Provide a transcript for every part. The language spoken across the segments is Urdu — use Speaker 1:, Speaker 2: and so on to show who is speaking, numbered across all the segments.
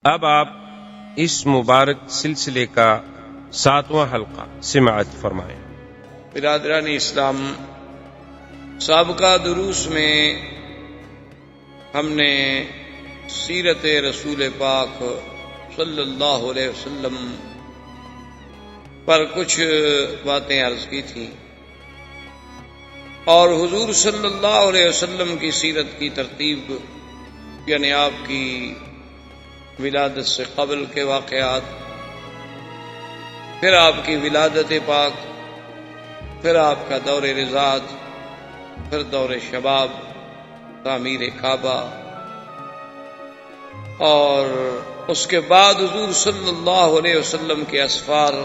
Speaker 1: اب آپ اس مبارک سلسلے کا 7واں حلقہ سماعت فرمائیں۔
Speaker 2: برادران اسلام، سابقہ دروس میں ہم نے سیرت رسول پاک صلی اللہ علیہ وسلم پر کچھ باتیں عرض کی تھیں اور حضور صلی اللہ علیہ وسلم کی سیرت کی ترتیب، یعنی آپ کی ولادت سے قبل کے واقعات، پھر آپ کی ولادت پاک، پھر آپ کا دور رضاعت، پھر دور شباب، تعمیر کعبہ، اور اس کے بعد حضور صلی اللہ علیہ وسلم کے اسفار،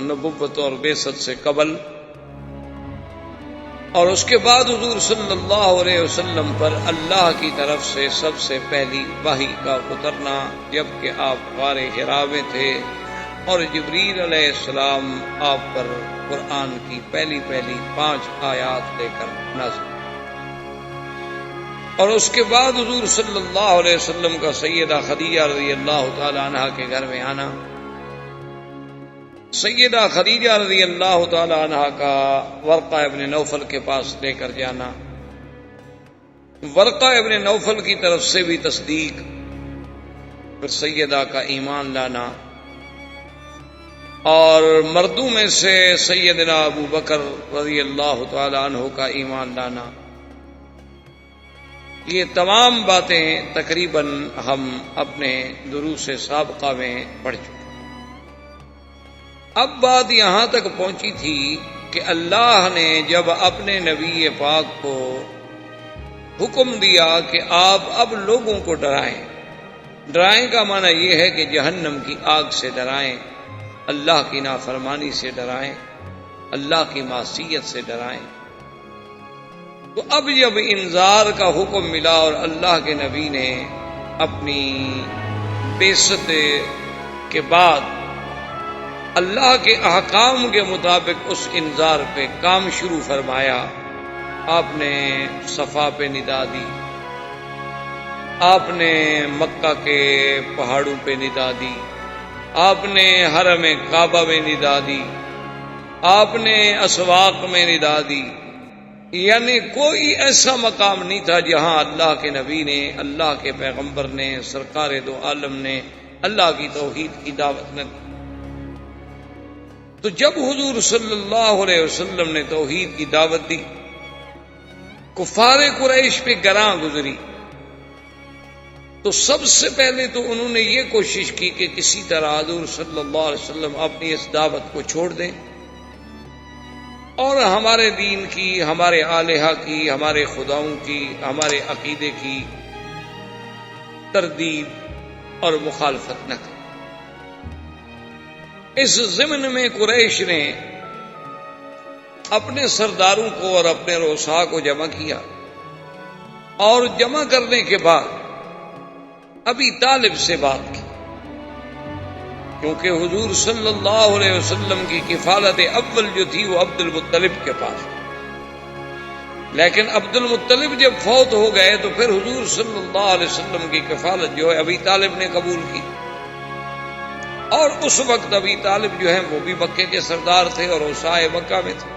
Speaker 2: نبوت اور بعثت سے قبل، اور اس کے بعد حضور صلی اللہ علیہ وسلم پر اللہ کی طرف سے سب سے پہلی وحی کا اترنا، جبکہ آپ غار حرا میں تھے اور جبریل علیہ السلام آپ پر قرآن کی پہلی 5 آیات لے کر نازل، اور اس کے بعد حضور صلی اللہ علیہ وسلم کا سیدہ خدیجہ رضی اللہ تعالی عنہا کے گھر میں آنا، سیدہ خدیجہ رضی اللہ تعالی عنہا کا ورقہ ابن نوفل کے پاس لے کر جانا، ورقہ ابن نوفل کی طرف سے بھی تصدیق، پھر سیدہ کا ایمان لانا، اور مردوں میں سے سیدنا ابو بکر رضی اللہ تعالی عنہ کا ایمان لانا، یہ تمام باتیں تقریباً ہم اپنے دروس سابقہ میں پڑھ چکے۔ اب بات یہاں تک پہنچی تھی کہ اللہ نے جب اپنے نبی پاک کو حکم دیا کہ آپ اب لوگوں کو ڈرائیں، ڈرائیں کا معنی یہ ہے کہ جہنم کی آگ سے ڈرائیں، اللہ کی نافرمانی سے ڈرائیں، اللہ کی معصیت سے ڈرائیں، تو اب جب انذار کا حکم ملا اور اللہ کے نبی نے اپنی بعثت کے بعد اللہ کے احکام کے مطابق اس انذار پہ کام شروع فرمایا، آپ نے صفا پہ ندا دی، آپ نے مکہ کے پہاڑوں پہ ندا دی، آپ نے حرم کعبہ میں ندا دی، آپ نے اسواق میں ندا دی، یعنی کوئی ایسا مقام نہیں تھا جہاں اللہ کے نبی نے، اللہ کے پیغمبر نے، سرکار دو عالم نے اللہ کی توحید کی دعوت نہ دی۔ تو جب حضور صلی اللہ علیہ وسلم نے توحید کی دعوت دی، کفار قریش پہ گراں گزری، تو سب سے پہلے تو انہوں نے یہ کوشش کی کہ کسی طرح حضور صلی اللہ علیہ وسلم اپنی اس دعوت کو چھوڑ دیں اور ہمارے دین کی، ہمارے الہہ کی، ہمارے خداؤں کی، ہمارے عقیدے کی تردید اور مخالفت نہ کریں۔ اس ضمن میں قریش نے اپنے سرداروں کو اور اپنے رؤساء کو جمع کیا، اور جمع کرنے کے بعد ابی طالب سے بات کی، کیونکہ حضور صلی اللہ علیہ وسلم کی کفالت اول جو تھی وہ عبد المطلب کے پاس، لیکن عبد المطلب جب فوت ہو گئے تو پھر حضور صلی اللہ علیہ وسلم کی کفالت جو ہے ابی طالب نے قبول کی، اور اس وقت ابی طالب جو ہیں وہ بھی مکے کے سردار تھے اور اوسائے مکہ میں تھے۔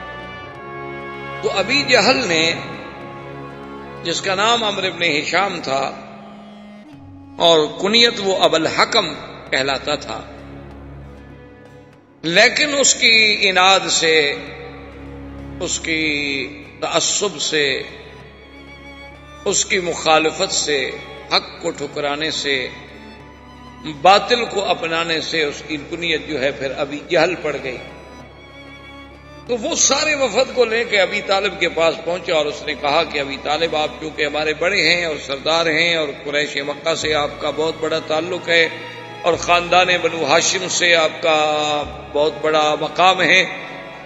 Speaker 2: تو ابی جہل نے، جس کا نام عمرو بن ہشام تھا اور کنیت وہ ابو الحکم کہلاتا تھا، لیکن اس کی عناد سے، اس کی تعصب سے، اس کی مخالفت سے، حق کو ٹھکرانے سے، باطل کو اپنانے سے اس کی کنیت جو ہے پھر ابی جہل پڑ گئی۔ تو وہ سارے وفد کو لے کے ابی طالب کے پاس پہنچا اور اس نے کہا کہ ابی طالب، آپ چونکہ ہمارے بڑے ہیں اور سردار ہیں اور قریش مکہ سے آپ کا بہت بڑا تعلق ہے اور خاندان بنو ہاشم سے آپ کا بہت بڑا مقام ہے،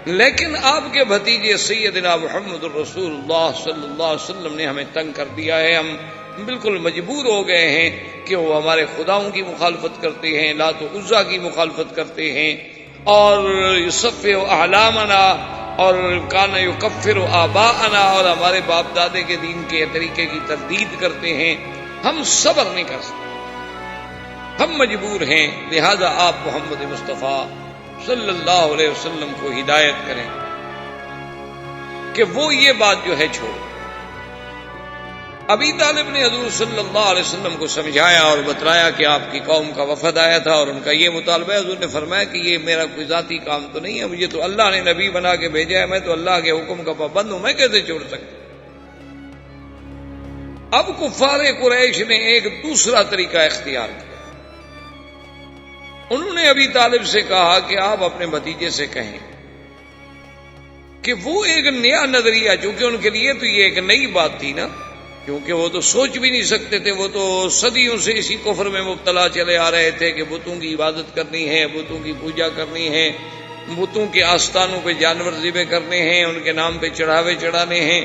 Speaker 2: لیکن آپ کے بھتیجے سیدنا محمد الرسول اللہ صلی اللہ علیہ وسلم نے ہمیں تنگ کر دیا ہے، ہم بالکل مجبور ہو گئے ہیں کہ وہ ہمارے خداؤں کی مخالفت کرتے ہیں، لات و عزا کی مخالفت کرتے ہیں، اور یصفح احلامنا اور کان یکفر آباءنا، اور ہمارے باپ دادے کے دین کے طریقے کی تردید کرتے ہیں، ہم صبر نہیں کر سکتے۔ ہم مجبور ہیں، لہذا آپ محمد مصطفیٰ صلی اللہ علیہ وسلم کو ہدایت کریں کہ وہ یہ بات جو ہے چھوڑ۔ ابی طالب نے حضور صلی اللہ علیہ وسلم کو سمجھایا اور بتلایا کہ آپ کی قوم کا وفد آیا تھا اور ان کا یہ مطالبہ ہے۔ حضور نے فرمایا کہ یہ میرا کوئی ذاتی کام تو نہیں ہے، مجھے تو اللہ نے نبی بنا کے بھیجا ہے، میں تو اللہ کے حکم کا پابند ہوں، میں کیسے چھوڑ سکتا۔ اب کفار قریش نے ایک دوسرا طریقہ اختیار کیا۔ انہوں نے ابی طالب سے کہا کہ آپ اپنے بھتیجے سے کہیں کہ وہ ایک نیا نظریہ، چونکہ ان کے لیے تو یہ ایک نئی بات تھی نا، کیونکہ وہ تو سوچ بھی نہیں سکتے تھے، وہ تو صدیوں سے اسی کفر میں مبتلا چلے آ رہے تھے کہ بتوں کی عبادت کرنی ہے، بتوں کی پوجا کرنی ہے، بتوں کے آستانوں پہ جانور ذبح کرنے ہیں، ان کے نام پہ چڑھاوے چڑھانے ہیں،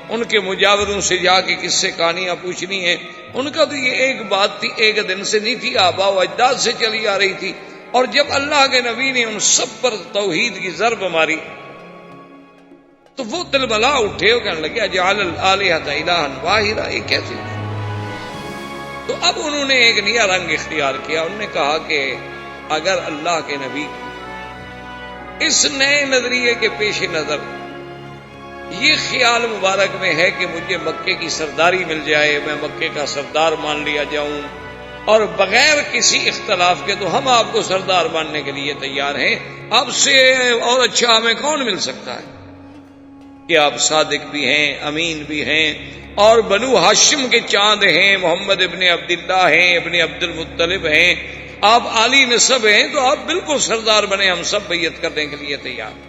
Speaker 2: ان کے مجاوروں سے جا کے کس سے کہانیاں پوچھنی ہیں۔ ان کا تو یہ ایک بات تھی، ایک دن سے نہیں تھی، آباء و اجداد سے چلی آ رہی تھی۔ اور جب اللہ کے نبی نے ان سب پر توحید کی ضرب ماری تو وہ تلبلا اٹھے اور کہنے لگے اجعل الآلہۃ الہا واحدا، یہ کیسے؟ تو اب انہوں نے ایک نیا رنگ اختیار کیا۔ انہوں نے کہا کہ اگر اللہ کے نبی اس نئے نظریے کے پیش نظر یہ خیال مبارک میں ہے کہ مجھے مکے کی سرداری مل جائے، میں مکے کا سردار مان لیا جاؤں، اور بغیر کسی اختلاف کے تو ہم آپ کو سردار ماننے کے لیے تیار ہیں، آپ سے اور اچھا ہمیں کون مل سکتا ہے کہ آپ صادق بھی ہیں، امین بھی ہیں، اور بنو ہاشم کے چاند ہیں، محمد ابن عبداللہ ہیں، ابن عبد المطلب ہیں، آپ عالی نسب ہیں، تو آپ بالکل سردار بنے، ہم سب بیعت کرنے کے لیے تیار۔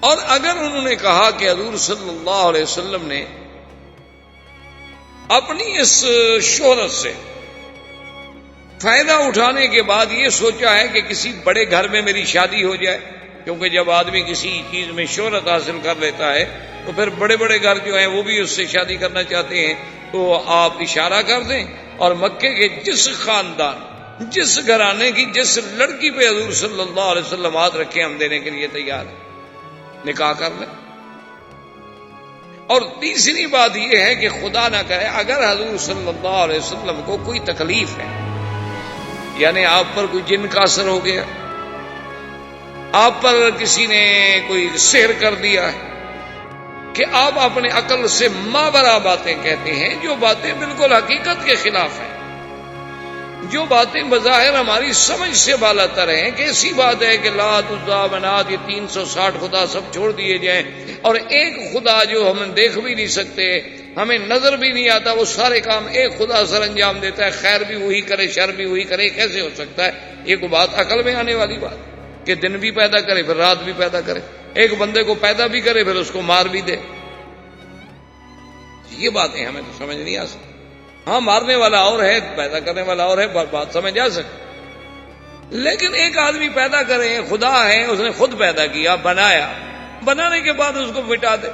Speaker 2: اور اگر انہوں نے کہا کہ حضور صلی اللہ علیہ وسلم نے اپنی اس شہرت سے فائدہ اٹھانے کے بعد یہ سوچا ہے کہ کسی بڑے گھر میں میری شادی ہو جائے، کیونکہ جب آدمی کسی چیز میں شہرت حاصل کر لیتا ہے تو پھر بڑے بڑے گھر جو ہیں وہ بھی اس سے شادی کرنا چاہتے ہیں، تو آپ اشارہ کر دیں اور مکے کے جس خاندان، جس گھرانے کی جس لڑکی پہ حضور صلی اللہ علیہ وسلم ہاتھ رکھے ہم دینے کے لیے تیار ہیں، نکاح کر لیں۔ اور تیسری بات یہ ہے کہ خدا نہ کرے اگر حضور صلی اللہ علیہ وسلم کو کوئی تکلیف ہے، یعنی آپ پر کوئی جن کا اثر ہو گیا، آپ پر کسی نے کوئی سحر کر دیا ہے، کہ آپ اپنے عقل سے ماورا باتیں کہتے ہیں، جو باتیں بالکل حقیقت کے خلاف ہیں، جو باتیں بظاہر ہماری سمجھ سے بالا تر ہیں، کہ ایسی بات ہے کہ لات عزا منات یہ 360 خدا سب چھوڑ دیے جائیں، اور ایک خدا جو ہم دیکھ بھی نہیں سکتے، ہمیں نظر بھی نہیں آتا، وہ سارے کام ایک خدا سر انجام دیتا ہے، خیر بھی وہی کرے شر بھی وہی کرے، کیسے ہو سکتا ہے؟ یہ کوئی بات عقل میں آنے والی بات کہ دن بھی پیدا کرے پھر رات بھی پیدا کرے، ایک بندے کو پیدا بھی کرے پھر اس کو مار بھی دے؟ یہ باتیں ہمیں تو سمجھ نہیں آ سکتی۔ ہاں، مارنے والا اور ہے، پیدا کرنے والا اور ہے، بات سمجھ آ سکتی، لیکن ایک آدمی پیدا کرے، خدا ہے، اس نے خود پیدا کیا، بنایا، بنانے کے بعد اس کو مٹا دے،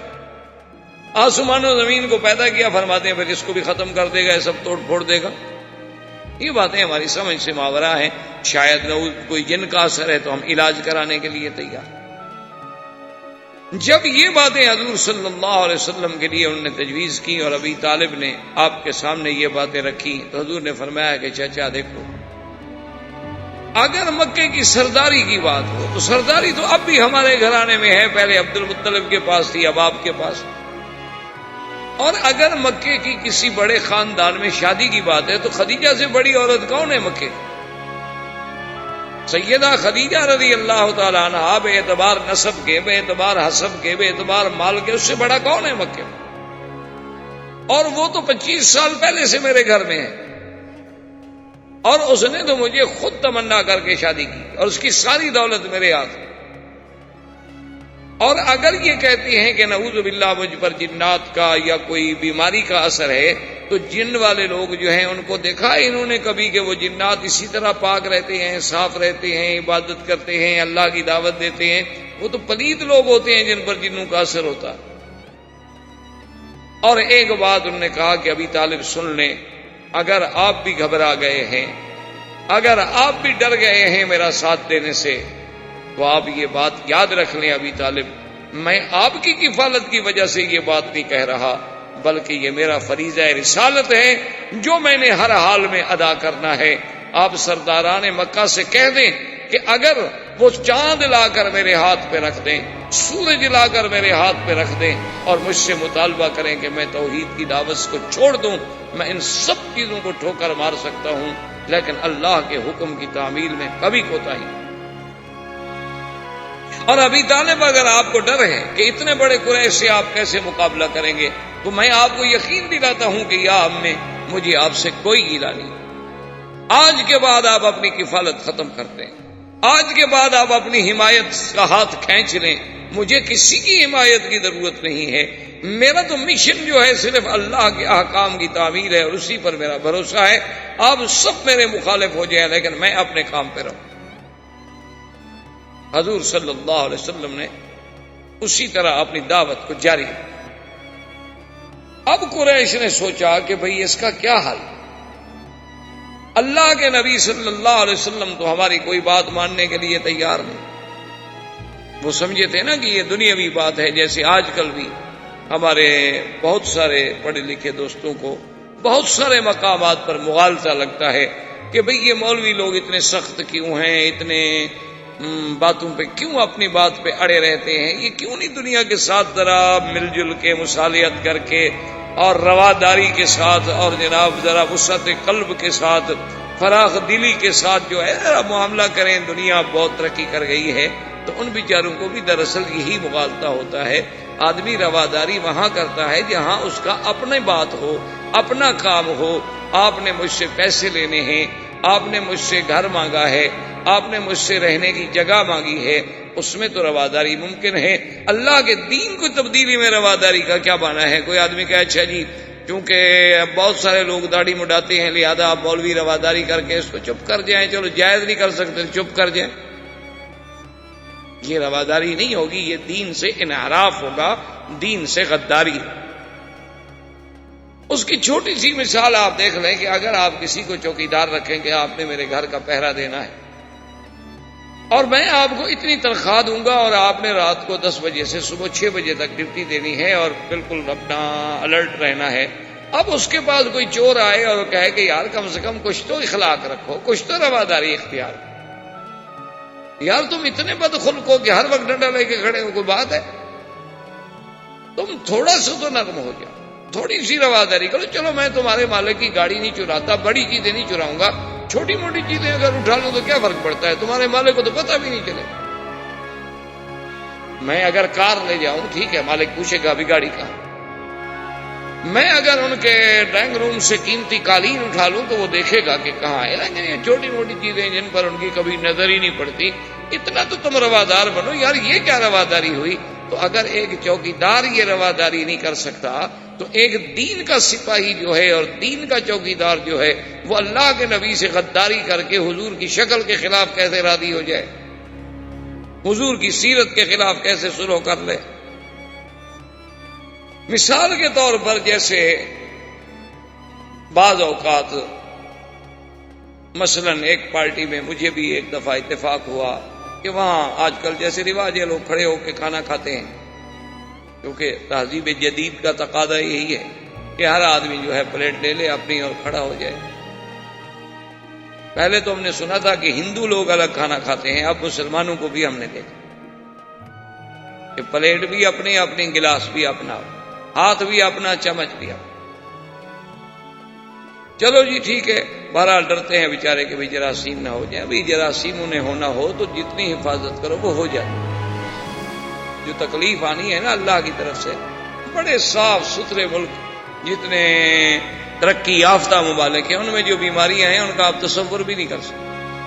Speaker 2: آسمان و زمین کو پیدا کیا، فرماتے ہیں پھر اس کو بھی ختم کر دے گا، سب توڑ پھوڑ دے گا۔ یہ باتیں ہماری سمجھ سے ماورا ہیں، شاید کوئی جن کا اثر ہے تو ہم علاج کرانے کے لیے تیار۔ جب یہ باتیں حضور صلی اللہ علیہ وسلم کے لیے انہوں نے تجویز کی اور ابی طالب نے آپ کے سامنے یہ باتیں رکھی، تو حضور نے فرمایا کہ چچا دیکھو، اگر مکے کی سرداری کی بات ہو تو سرداری تو اب بھی ہمارے گھرانے میں ہے، پہلے عبد المطلب کے پاس تھی، اب آپ کے پاس، اور اگر مکے کی کسی بڑے خاندان میں شادی کی بات ہے تو خدیجہ سے بڑی عورت کون ہے مکے کی؟ سیدہ خدیجہ رضی اللہ تعالیٰ عنہا، بے اعتبار نسب کے، بے اعتبار حسب کے، بے اعتبار مال کے، اس سے بڑا کون ہے مکے میں؟ اور وہ تو 25 سال پہلے سے میرے گھر میں ہے، اور اس نے تو مجھے خود تمنا کر کے شادی کی، اور اس کی ساری دولت میرے ہاتھ۔ اور اگر یہ کہتی ہیں کہ نعوذ باللہ مجھ پر جنات کا یا کوئی بیماری کا اثر ہے، تو جن والے لوگ جو ہیں ان کو دیکھا انہوں نے کبھی کہ وہ جنات اسی طرح پاک رہتے ہیں، صاف رہتے ہیں، عبادت کرتے ہیں، اللہ کی دعوت دیتے ہیں؟ وہ تو پلید لوگ ہوتے ہیں جن پر جنوں کا اثر ہوتا۔ اور ایک بات انہوں نے کہا کہ ابی طالب سن لیں، اگر آپ بھی گھبرا گئے ہیں، اگر آپ بھی ڈر گئے ہیں میرا ساتھ دینے سے، تو آپ یہ بات یاد رکھ لیں ابی طالب، میں آپ کی کفالت کی وجہ سے یہ بات نہیں کہہ رہا، بلکہ یہ میرا فریضہ رسالت ہے جو میں نے ہر حال میں ادا کرنا ہے۔ آپ سرداران مکہ سے کہہ دیں کہ اگر وہ چاند لا کر میرے ہاتھ پہ رکھ دیں، سورج لا کر میرے ہاتھ پہ رکھ دیں اور مجھ سے مطالبہ کریں کہ میں توحید کی دعوت کو چھوڑ دوں، میں ان سب چیزوں کو ٹھوکر مار سکتا ہوں، لیکن اللہ کے حکم کی تعمیل میں کبھی کوتاہی نہیں۔ اور ابھی طالب اگر آپ کو ڈر ہے کہ اتنے بڑے قریش سے آپ کیسے مقابلہ کریں گے، تو میں آپ کو یقین دلاتا ہوں کہ یا امی مجھے آپ سے کوئی گیلا نہیں۔ آج کے بعد آپ اپنی کفالت ختم کر دیں، آج کے بعد آپ اپنی حمایت کا ہاتھ کھینچ لیں، مجھے کسی کی حمایت کی ضرورت نہیں ہے۔ میرا تو مشن جو ہے صرف اللہ کے احکام کی تعمیل ہے اور اسی پر میرا بھروسہ ہے۔ آپ سب میرے مخالف ہو جائیں لیکن میں اپنے کام پہ رہوں۔ حضور صلی اللہ علیہ وسلم نے اسی طرح اپنی دعوت کو جاری رکھا۔ اب قریش نے سوچا کہ بھئی اس کا کیا حل؟ اللہ کے نبی صلی اللہ علیہ وسلم تو ہماری کوئی بات ماننے کے لیے تیار نہیں۔ وہ سمجھے تھے نا کہ یہ دنیاوی بات ہے، جیسے آج کل بھی ہمارے بہت سارے پڑھے لکھے دوستوں کو بہت سارے مقامات پر مغالطہ لگتا ہے کہ بھئی یہ مولوی لوگ اتنے سخت کیوں ہیں، اتنے باتوں پہ کیوں اپنی بات پہ اڑے رہتے ہیں، یہ کیوں نہیں دنیا کے ساتھ ذرا مل جل کے مصالحت کر کے اور رواداری کے ساتھ اور جناب ذرا وسعت قلب کے ساتھ فراخ دلی کے ساتھ جو ہے ذرا معاملہ کریں، دنیا بہت ترقی کر گئی ہے۔ تو ان بیچاروں کو بھی دراصل یہی مغالطہ ہوتا ہے۔ آدمی رواداری وہاں کرتا ہے جہاں اس کا اپنی بات ہو، اپنا کام ہو۔ آپ نے مجھ سے پیسے لینے ہیں، آپ نے مجھ سے گھر مانگا ہے، آپ نے مجھ سے رہنے کی جگہ مانگی ہے، اس میں تو رواداری ممکن ہے۔ اللہ کے دین کو تبدیلی میں رواداری کا کیا معنی ہے؟ کوئی آدمی کہے اچھا جی چونکہ بہت سارے لوگ داڑھی مڈاتے ہیں لہذا آپ مولوی رواداری کر کے اس کو چپ کر جائیں، چلو جائز نہیں کر سکتے چپ کر جائیں۔ یہ رواداری نہیں ہوگی، یہ دین سے انحراف ہوگا، دین سے غداری۔ اس کی چھوٹی سی مثال آپ دیکھ لیں کہ اگر آپ کسی کو چوکیدار رکھیں کہ آپ نے میرے گھر کا پہرا دینا ہے اور میں آپ کو اتنی تنخواہ دوں گا اور آپ نے رات کو 10 بجے سے صبح 6 بجے تک ڈیوٹی دینی ہے اور بالکل اپنا الرٹ رہنا ہے۔ اب اس کے بعد کوئی چور آئے اور کہے کہ یار کم سے کم کچھ تو اخلاق رکھو، کچھ تو رواداری اختیار، یار تم اتنے بدخلق ہو کہ ہر وقت ڈنڈا لے کے کھڑے ہو، کوئی بات ہے؟ تم تھوڑا سا تو نرم ہو جاؤ، تھوڑی سی رواداری کرو۔ چلو میں تمہارے مالک کی گاڑی نہیں چراتا، بڑی چیزیں نہیں چراؤں گا، چھوٹی موٹی چیزیں اگر اٹھا لوں تو کیا فرق پڑتا ہے؟ تمہارے مالک کو تو پتہ بھی نہیں چلے۔ میں اگر کار لے جاؤں ٹھیک ہے، مالک پوچھے گا ابھی گاڑی کہاں۔ میں اگر ان کے ڈرائنگ روم سے قیمتی قالین اٹھا لوں تو وہ دیکھے گا کہ کہاں ہے۔ لیکن یہ چھوٹی موٹی چیزیں جن پر ان کی کبھی نظر ہی نہیں پڑتی، اتنا تو تم روادار بنو یار، یہ کیا رواداری ہوئی؟ تو اگر ایک چوکیدار یہ رواداری نہیں کر سکتا تو ایک دین کا سپاہی جو ہے اور دین کا چوکیدار جو ہے وہ اللہ کے نبی سے غداری کر کے حضور کی شکل کے خلاف کیسے راضی ہو جائے، حضور کی سیرت کے خلاف کیسے سلوک کر لے؟ مثال کے طور پر جیسے بعض اوقات مثلا ایک پارٹی میں مجھے بھی ایک دفعہ اتفاق ہوا کہ وہاں آج کل جیسے رواج ہے لوگ کھڑے ہو کے کھانا کھاتے ہیں، کیونکہ تہذیب جدید کا تقاضا یہی ہے کہ ہر آدمی جو ہے پلیٹ لے لے اپنی اور کھڑا ہو جائے۔ پہلے تو ہم نے سنا تھا کہ ہندو لوگ الگ کھانا کھاتے ہیں، اب مسلمانوں کو بھی ہم نے دیکھا کہ پلیٹ بھی اپنی، اپنی گلاس بھی اپنا، ہاتھ بھی اپنا، چمچ بھی اپنا۔ چلو جی ٹھیک ہے، بہرحال ڈرتے ہیں بیچارے کہ جراثیم نہ ہو جائے۔ ابھی جراثیم انہیں ہونا ہو تو جتنی حفاظت کرو وہ ہو جائے، جو تکلیف آنی ہے نا اللہ کی طرف سے۔ بڑے صاف ستھرے ملک جتنے ترقی یافتہ ممالک ہیں ان میں جو بیماریاں ہیں ان کا آپ تصور بھی نہیں کر سکتے۔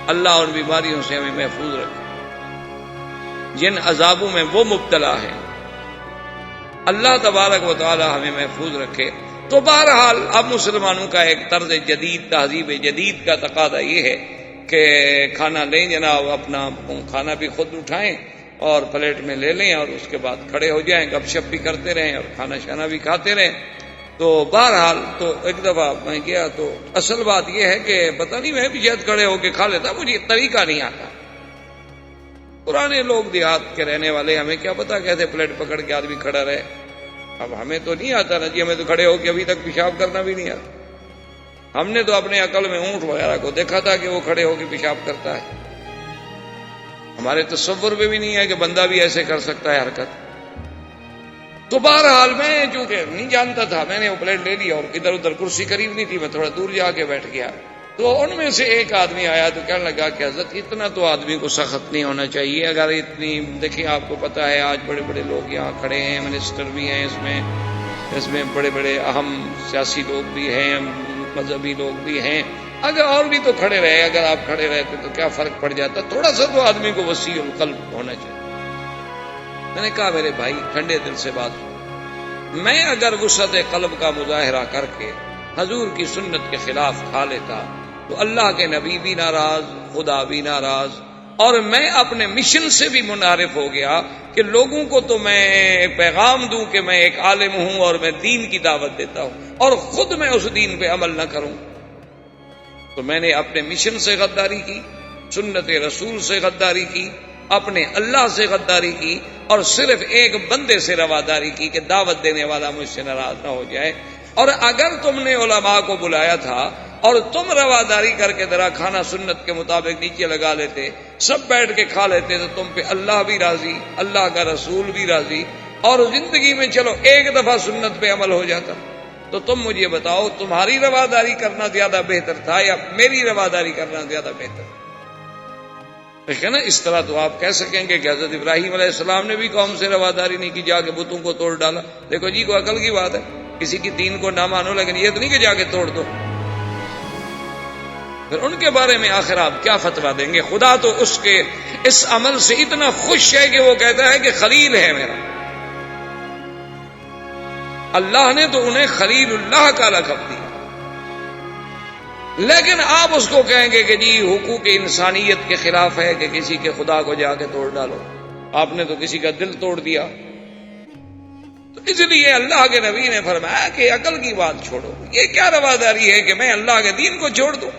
Speaker 2: اللہ ان بیماریوں سے ہمیں محفوظ رکھے، جن عذابوں میں وہ مبتلا ہیں اللہ تبارک و تعالی ہمیں محفوظ رکھے۔ تو بہرحال اب مسلمانوں کا ایک طرز جدید، تہذیب جدید کا تقاضا یہ ہے کہ کھانا لیں جناب، اپنا کھانا بھی خود اٹھائیں اور پلیٹ میں لے لیں اور اس کے بعد کھڑے ہو جائیں، گپ شپ بھی کرتے رہیں اور کھانا شانا بھی کھاتے رہیں۔ تو بہرحال تو ایک دفعہ میں گیا تو اصل بات یہ ہے کہ پتہ نہیں میں بھی شاید کھڑے ہو کے کھا لیتا، مجھے طریقہ نہیں آتا۔ پرانے لوگ دیہات کے رہنے والے، ہمیں کیا پتا کیسے پلیٹ پکڑ کے آدمی کھڑا رہے۔ اب ہمیں تو نہیں آتا نا جی، ہمیں تو کھڑے ہو کے ابھی تک پیشاب کرنا بھی نہیں آتا. ہم نے تو اپنے عقل میں اونٹ وغیرہ کو دیکھا تھا کہ وہ کھڑے ہو کے پیشاب کرتا ہے. ہمارے تصور میں بھی نہیں ہے کہ بندہ بھی ایسے کر سکتا ہے حرکت. تو بہرحال میں چونکہ نہیں جانتا تھا، میں نے وہ پلیٹ لے لیا اور ادھر ادھر کرسی قریب نہیں تھی، میں تھوڑا دور جا کے بیٹھ گیا. تو ان میں سے ایک آدمی آیا تو کہنے لگا کہ حضرت اتنا تو آدمی کو سخت نہیں ہونا چاہیے. اگر اتنی دیکھیں، آپ کو پتا ہے آج بڑے بڑے لوگ یہاں کھڑے ہیں، منسٹر بھی ہیں اس میں بڑے بڑے اہم سیاسی لوگ بھی ہیں، مذہبی لوگ بھی ہیں. اگر اور بھی تو کھڑے رہے، اگر آپ کھڑے رہتے تو کیا فرق پڑ جاتا؟ تھوڑا سا تو آدمی کو وسیع القلب ہونا چاہیے. میں نے کہا میرے بھائی ٹھنڈے دل سے بات سن، میں اگر وسعت قلب کا مظاہرہ کر کے حضور کی سنت کے خلاف کھا لیتا تو اللہ کے نبی بھی ناراض، خدا بھی ناراض، اور میں اپنے مشن سے بھی منحرف ہو گیا کہ لوگوں کو تو میں پیغام دوں کہ میں ایک عالم ہوں اور میں دین کی دعوت دیتا ہوں، اور خود میں اس دین پہ عمل نہ کروں. تو میں نے اپنے مشن سے غداری کی، سنت رسول سے غداری کی، اپنے اللہ سے غداری کی، اور صرف ایک بندے سے رواداری کی کہ دعوت دینے والا مجھ سے ناراض نہ ہو جائے. اور اگر تم نے علماء کو بلایا تھا اور تم رواداری کر کے ذرا کھانا سنت کے مطابق نیچے لگا لیتے، سب بیٹھ کے کھا لیتے، تو تم پہ اللہ بھی راضی، اللہ کا رسول بھی راضی، اور زندگی میں چلو ایک دفعہ سنت پہ عمل ہو جاتا. تو تم مجھے بتاؤ تمہاری رواداری کرنا زیادہ بہتر تھا یا میری رواداری کرنا زیادہ بہتر؟ دیکھیں نا، اس طرح تو آپ کہہ سکیں گے کہ حضرت ابراہیم علیہ السلام نے بھی قوم سے رواداری نہیں کی، جا کے بتوں کو توڑ ڈالا. دیکھو جی، کوئی عقل کی بات ہے، کسی کی دین کو نہ مانو، لیکن یہ تو نہیں کہ جا کے توڑ دو. پھر ان کے بارے میں آخر آپ کیا فتویٰ دیں گے؟ خدا تو اس کے اس عمل سے اتنا خوش ہے کہ وہ کہتا ہے کہ خلیل ہے میرا. اللہ نے تو انہیں خلیل اللہ کا لقب دیا، لیکن آپ اس کو کہیں گے کہ جی حقوق انسانیت کے خلاف ہے کہ کسی کے خدا کو جا کے توڑ ڈالو. آپ نے تو کسی کا دل توڑ دیا. تو اس لیے اللہ کے نبی نے فرمایا کہ عقل کی بات چھوڑو. یہ کیا رواداری ہے کہ میں اللہ کے دین کو چھوڑ دوں؟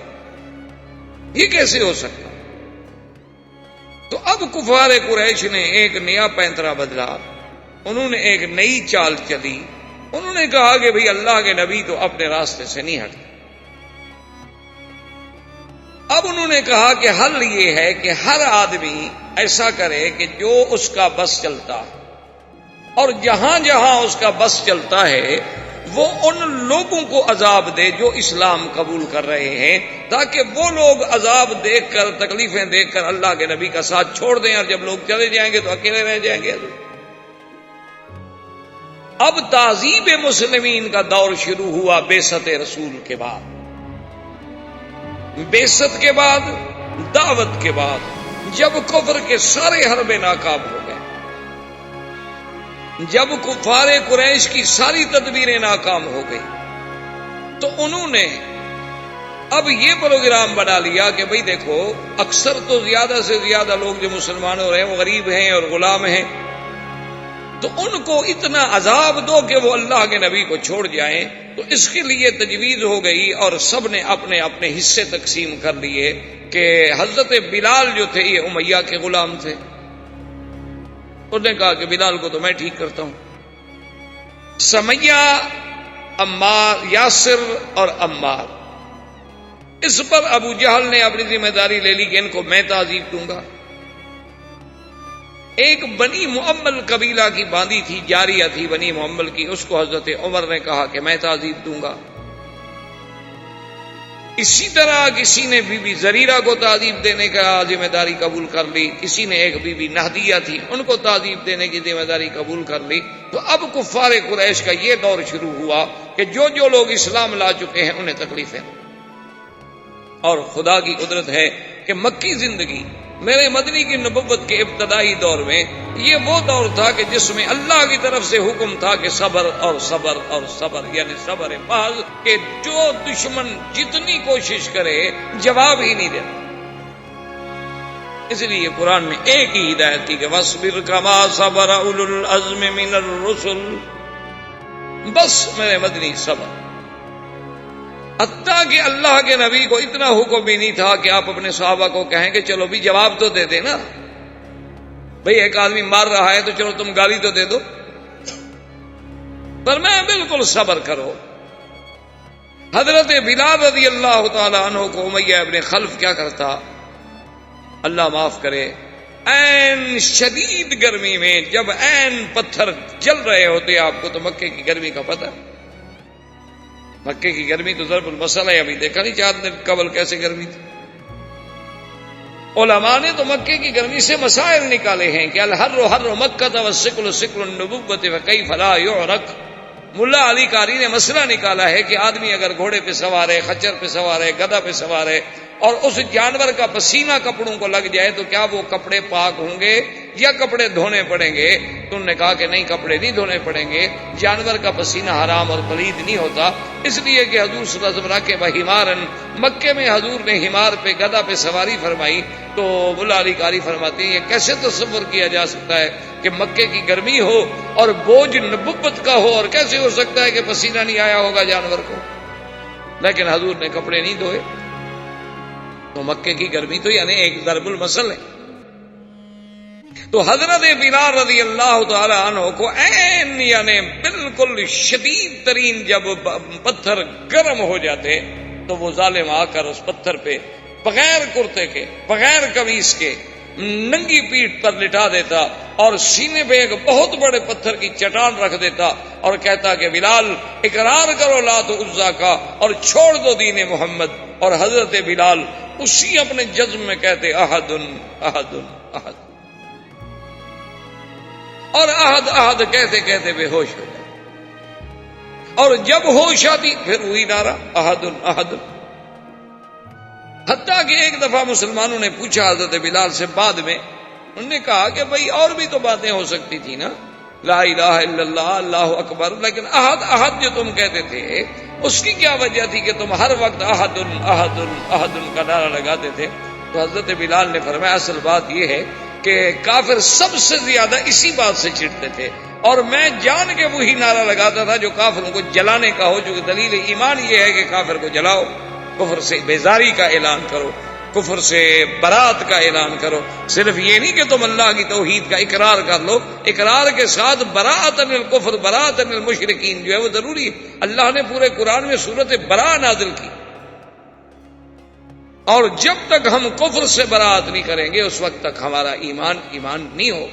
Speaker 2: یہ کیسے ہو سکتا؟ تو اب کفار قریش نے ایک نیا پینترا بدلا، انہوں نے ایک نئی چال چلی. انہوں نے کہا کہ بھئی اللہ کے نبی تو اپنے راستے سے نہیں ہٹتے. اب انہوں نے کہا کہ حل یہ ہے کہ ہر آدمی ایسا کرے کہ جو اس کا بس چلتا ہے، اور جہاں جہاں اس کا بس چلتا ہے وہ ان لوگوں کو عذاب دے جو اسلام قبول کر رہے ہیں، تاکہ وہ لوگ عذاب دیکھ کر، تکلیفیں دیکھ کر اللہ کے نبی کا ساتھ چھوڑ دیں، اور جب لوگ چلے جائیں گے تو اکیلے رہ جائیں گے. اب تعذیب مسلمین کا دور شروع ہوا بعثت رسول کے بعد. بعثت کے بعد، دعوت کے بعد، جب کفر کے سارے حربے ناکام ہو گئے، جب کفار قریش کی ساری تدبیریں ناکام ہو گئی، تو انہوں نے اب یہ پروگرام بنا لیا کہ بھئی دیکھو، اکثر تو زیادہ سے زیادہ لوگ جو مسلمان ہو رہے ہیں وہ غریب ہیں اور غلام ہیں، تو ان کو اتنا عذاب دو کہ وہ اللہ کے نبی کو چھوڑ جائیں. تو اس کے لیے تجویز ہو گئی اور سب نے اپنے اپنے حصے تقسیم کر لیے کہ حضرت بلال جو تھے یہ امیہ کے غلام تھے. انہوں نے کہا کہ بلال کو تو میں ٹھیک کرتا ہوں. سمیہ، عمار، یاسر اور عمار، اس پر ابو جہل نے اپنی ذمہ داری لے لی کہ ان کو میں تعذیب دوں گا. ایک بنی معمل قبیلہ کی باندی تھی، جاریہ تھی بنی معمل کی، اس کو حضرت عمر نے کہا کہ میں تعذیب دوں گا. اسی طرح کسی نے بی بی زریرہ کو تعذیب دینے کا ذمہ داری قبول کر لی، کسی نے ایک بی بی نہدیہ تھی ان کو تعذیب دینے کی ذمہ داری قبول کر لی. تو اب کفار قریش کا یہ دور شروع ہوا کہ جو جو لوگ اسلام لا چکے ہیں انہیں تکلیفیں. اور خدا کی قدرت ہے کہ مکی زندگی میرے مدنی کی نبوت کے ابتدائی دور میں یہ وہ دور تھا کہ جس میں اللہ کی طرف سے حکم تھا کہ صبر اور صبر اور صبر، یعنی صبر محض، کہ جو دشمن جتنی کوشش کرے جواب ہی نہیں دیتا. اس لیے قرآن میں ایک ہی ہدایت کی کہ وَاصْبِرْ كَمَا صَبَرَ أُولُو الْعَزْمِ مِنَ الرُّسُلِ، بس میرے مدنی صبر. حتیٰ کہ اللہ کے نبی کو اتنا حکم بھی نہیں تھا کہ آپ اپنے صحابہ کو کہیں کہ چلو بھی جواب تو دے دیں نا، بھئی ایک آدمی مار رہا ہے تو چلو تم گالی تو دے دو. فرمایا بالکل صبر کرو. حضرت بلال رضی اللہ تعالی عنہ کو امیہ ابن خلف کیا کرتا، اللہ معاف کرے، این شدید گرمی میں جب این پتھر جل رہے ہوتے آپ کو تو مکے کی گرمی کا پتہ، مکے کی گرمی تو ضرب المثل ہے، ابھی دیکھا نہیں 4 دن قبل کیسے گرمی تھی. علماء نے تو مکے کی گرمی سے مسائل نکالے ہیں کہ الحر حر مکہ والسکل سکل النبوۃ فکیف لا یعرق. ملا علی قاری نے مسئلہ نکالا ہے کہ آدمی اگر گھوڑے پہ سوار ہے، خچر پہ سوار ہے، گدھا پہ سوار ہے اور اس جانور کا پسینہ کپڑوں کو لگ جائے تو کیا وہ کپڑے پاک ہوں گے یا کپڑے دھونے پڑیں گے؟ تو انہوں نے کہا کہ نہیں، کپڑے نہیں دھونے پڑیں گے، جانور کا پسینہ حرام اور پلید نہیں ہوتا، اس لیے کہ حضور صلی اللہ علیہ وسلم رکھے بہیمارن، مکے میں حضور نے ہمار پہ گدھا پہ سواری فرمائی. تو ملا علی قاری فرماتے ہیں یہ کیسے تصور کیا جا سکتا ہے کہ مکے کی گرمی ہو اور بوجھ نبوت کا ہو، اور کیسے ہو سکتا ہے کہ پسینہ نہیں آیا ہوگا جانور کو؟ لیکن حضور نے کپڑے نہیں دھوئے. تو مکے کی گرمی تو یعنی ایک ضرب المثل ہے. تو حضرت بلال رضی اللہ تعالی عنہ کو عین یعنی بالکل شدید ترین جب پتھر گرم ہو جاتے تو وہ ظالم آ کر اس پتھر پہ بغیر کرتے کے، بغیر قمیص کے، ننگی پیٹھ پر لٹا دیتا اور سینے پہ ایک بہت بڑے پتھر کی چٹان رکھ دیتا اور کہتا کہ بلال اقرار کرو لات و عزا کا اور چھوڑ دو دین محمد. اور حضرت بلال اسی اپنے جزم میں کہتے احد احد احد، اور احد احد کہتے کہتے بے ہوش ہو جائے، اور جب ہوش آتی پھر وہی نعرہ احد احد. حتیٰ کہ ایک دفعہ مسلمانوں نے پوچھا حضرت بلال سے بعد میں، انہوں نے کہا کہ بھائی اور بھی تو باتیں ہو سکتی تھی نا، لا الہ الا اللہ، اللہ اکبر، لیکن احد احد جو تم کہتے تھے اس کی کیا وجہ تھی کہ تم ہر وقت احد احد احد کا نعرہ لگاتے تھے؟ تو حضرت بلال نے فرمایا اصل بات یہ ہے کہ کافر سب سے زیادہ اسی بات سے چڑھتے تھے اور میں جان کے وہی نعرہ لگاتا تھا جو کافروں کو جلانے کا ہو، جو دلیل ایمان یہ ہے کہ کافر کو جلاؤ، کفر سے بیزاری کا اعلان کرو، کفر سے برات کا اعلان کرو. صرف یہ نہیں کہ تم اللہ کی توحید کا اقرار کر لو، اقرار کے ساتھ براءۃ من الکفر، براءۃ من المشرکین جو ہے وہ ضروری ہے. اللہ نے پورے قرآن میں سورۃ براء نازل کی، اور جب تک ہم کفر سے براءت نہیں کریں گے اس وقت تک ہمارا ایمان نہیں ہو.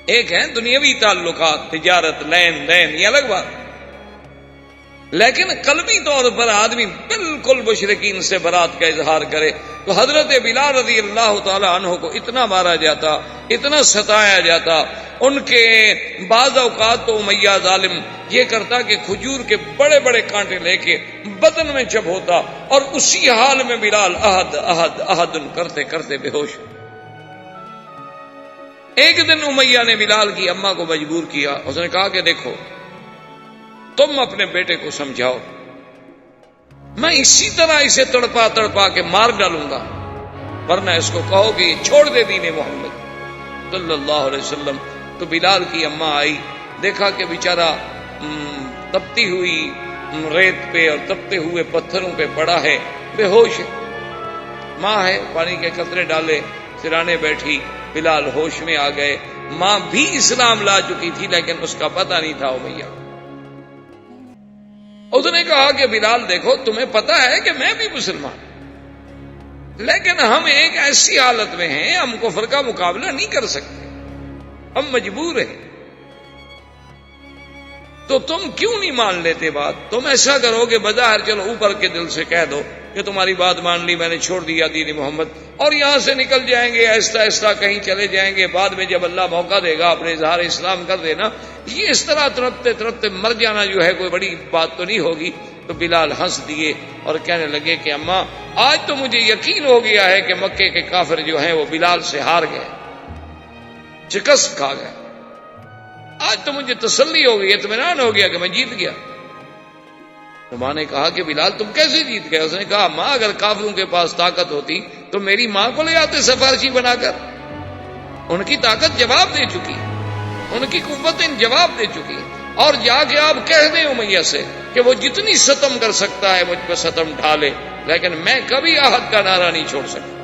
Speaker 2: ایک ہے دنیاوی تعلقات، تجارت، لین دین، یہ الگ بات، لیکن قلبی طور پر آدمی بالکل مشرکین سے برات کا اظہار کرے. تو حضرت بلال رضی اللہ تعالی عنہ کو اتنا مارا جاتا، اتنا ستایا جاتا، ان کے بعض اوقات تو امیہ ظالم یہ کرتا کہ کھجور کے بڑے بڑے کانٹے لے کے بدن میں چبھوتا اور اسی حال میں بلال احد احد احد کرتے کرتے بے ہوش. ایک دن امیہ نے بلال کی اماں کو مجبور کیا، اس نے کہا کہ دیکھو تم اپنے بیٹے کو سمجھاؤ، میں اسی طرح اسے تڑپا تڑپا کے مار ڈالوں گا، ورنہ اس کو کہو کہ یہ چھوڑ دے دین محمد صلی اللہ علیہ وسلم. تو بلال کی اماں آئی، دیکھا کہ بیچارہ تپتی ہوئی ریت پہ اور تپتے ہوئے پتھروں پہ پڑا ہے، بے ہوش ہے. ماں ہے، پانی کے قطرے ڈالے، سرانے بیٹھی، بلال ہوش میں آ گئے. ماں بھی اسلام لا چکی تھی لیکن اس کا پتہ نہیں تھا امیہ. اس نے کہا کہ بلال دیکھو تمہیں پتا ہے کہ میں بھی مسلمان، لیکن ہم ایک ایسی حالت میں ہیں ہم کفر کا مقابلہ نہیں کر سکتے، ہم مجبور ہیں، تو تم کیوں نہیں مان لیتے بات؟ تم ایسا کرو کہ بظاہر چلو اوپر کے دل سے کہہ دو کہ تمہاری بات مان لی، میں نے چھوڑ دیا دین محمد، اور یہاں سے نکل جائیں گے، آہستہ آہستہ کہیں چلے جائیں گے، بعد میں جب اللہ موقع دے گا اپنے اظہار اسلام کر دینا. یہ اس طرح ترپتے ترپتے مر جانا جو ہے کوئی بڑی بات تو نہیں ہوگی. تو بلال ہنس دیے اور کہنے لگے کہ اماں آج تو مجھے یقین ہو گیا ہے کہ مکے کے کافر جو ہیں وہ بلال سے ہار گئے، شکست کھا گئے، آج تو مجھے تسلی ہو گئی، اطمینان ہو گیا کہ میں جیت گیا. تو ماں نے کہا کہ بلال تم کیسے جیت گئے؟ اس نے کہا ماں اگر کافروں کے پاس طاقت ہوتی تو میری ماں کو لے آتے سفارشی بنا کر، ان کی طاقت جواب دے چکی، ان کی قوتیں جواب دے چکی، اور جا کے آپ کہہ دیں امیہ سے کہ وہ جتنی ستم کر سکتا ہے مجھ پہ ستم ڈھالے، لیکن میں کبھی احد کا نعرہ نہیں چھوڑ سکتا.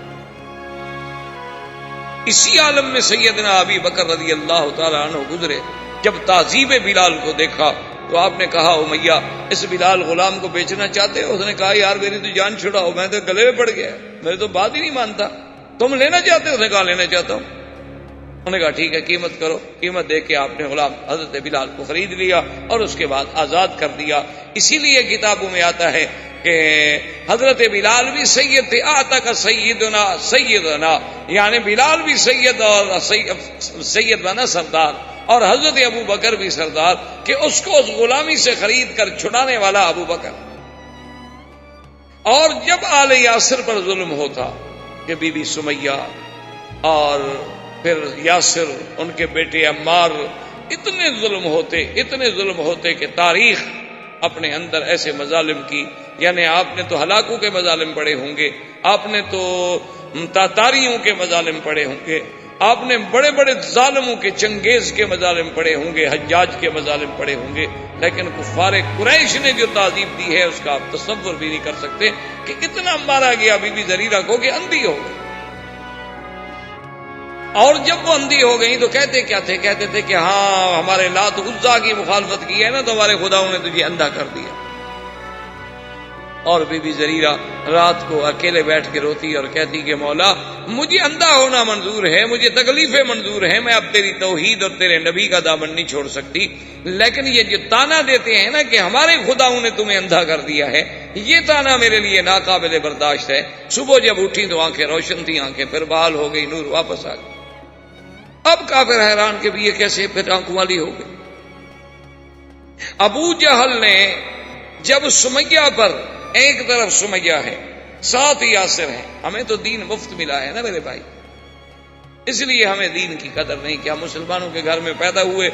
Speaker 2: اسی عالم میں سیدنا ابی بکر رضی اللہ تعالی عنہ گزرے. جب تعذیب بلال کو دیکھا تو آپ نے کہا امیہ اس بلال غلام کو بیچنا چاہتے ہو؟ اس نے کہا یار میری تو جان چھڑاؤ، میں تو گلے میں پڑ گیا، میری تو بات ہی نہیں مانتا، تم لینا چاہتے ہو؟ اس نے کہا لینا چاہتا ہوں۔ انہوں نے کہا ٹھیک ہے قیمت کرو۔ قیمت دے کے آپ نے غلام حضرت بلال کو خرید لیا اور اس کے بعد آزاد کر دیا۔ اسی لیے کتابوں میں آتا ہے کہ حضرت بلال بھی سید تھے، آتا کا سیدنا سیدنا، یعنی بلال بھی سید اور سید بنا سردار، اور حضرت ابو بکر بھی سردار، کہ اس کو اس غلامی سے خرید کر چھڑانے والا ابو بکر۔ اور جب آل یاسر پر ظلم ہوتا کہ بی بی سمیہ اور پھر یاسر، ان کے بیٹے عمار، اتنے ظلم ہوتے کہ تاریخ اپنے اندر ایسے مظالم کی، یعنی آپ نے تو ہلاکوں کے مظالم پڑے ہوں گے، آپ نے تو تاتاریوں کے مظالم پڑے ہوں گے، آپ نے بڑے بڑے ظالموں کے، چنگیز کے مظالم پڑے ہوں گے، حجاج کے مظالم پڑے ہوں گے، لیکن کفار قریش نے جو تعذیب دی ہے اس کا آپ تصور بھی نہیں کر سکتے کہ کتنا مارا گیا بی بی زریرہ کو کہ اندھی ہو گئی۔ اور جب وہ اندھی ہو گئی تو کہتے کیا تھے؟ کہتے تھے کہ ہاں ہمارے لات عزا کی مخالفت کی ہے نا تو ہمارے خداؤں نے تجھے اندھا کر دیا۔ اور بی بی زریرہ رات کو اکیلے بیٹھ کے روتی اور کہتی کہ مولا مجھے اندھا ہونا منظور ہے، مجھے تکلیفیں منظور ہیں، میں اب تیری توحید اور تیرے نبی کا دامن نہیں چھوڑ سکتی، لیکن یہ جو تانا دیتے ہیں نا کہ ہمارے خداؤں نے تمہیں اندھا کر دیا ہے، یہ تانا میرے لیے ناقابل برداشت ہے۔ صبح جب اٹھی تو آنکھیں روشن تھیں، آنکھیں پھر بحال ہو گئی، نور واپس آ گئی۔ اب کافر حیران کہ بھی یہ کیسے پھر آنکھوں والی ہو گئی۔ ابو جہل نے جب سمیہ پر، ایک طرف سمیہ ہے، ساتھ یاسر ہیں، ہمیں تو دین مفت ملا ہے نا میرے بھائی، اس لیے ہمیں دین کی قدر نہیں کہ ہم مسلمانوں کے گھر میں پیدا ہوئے،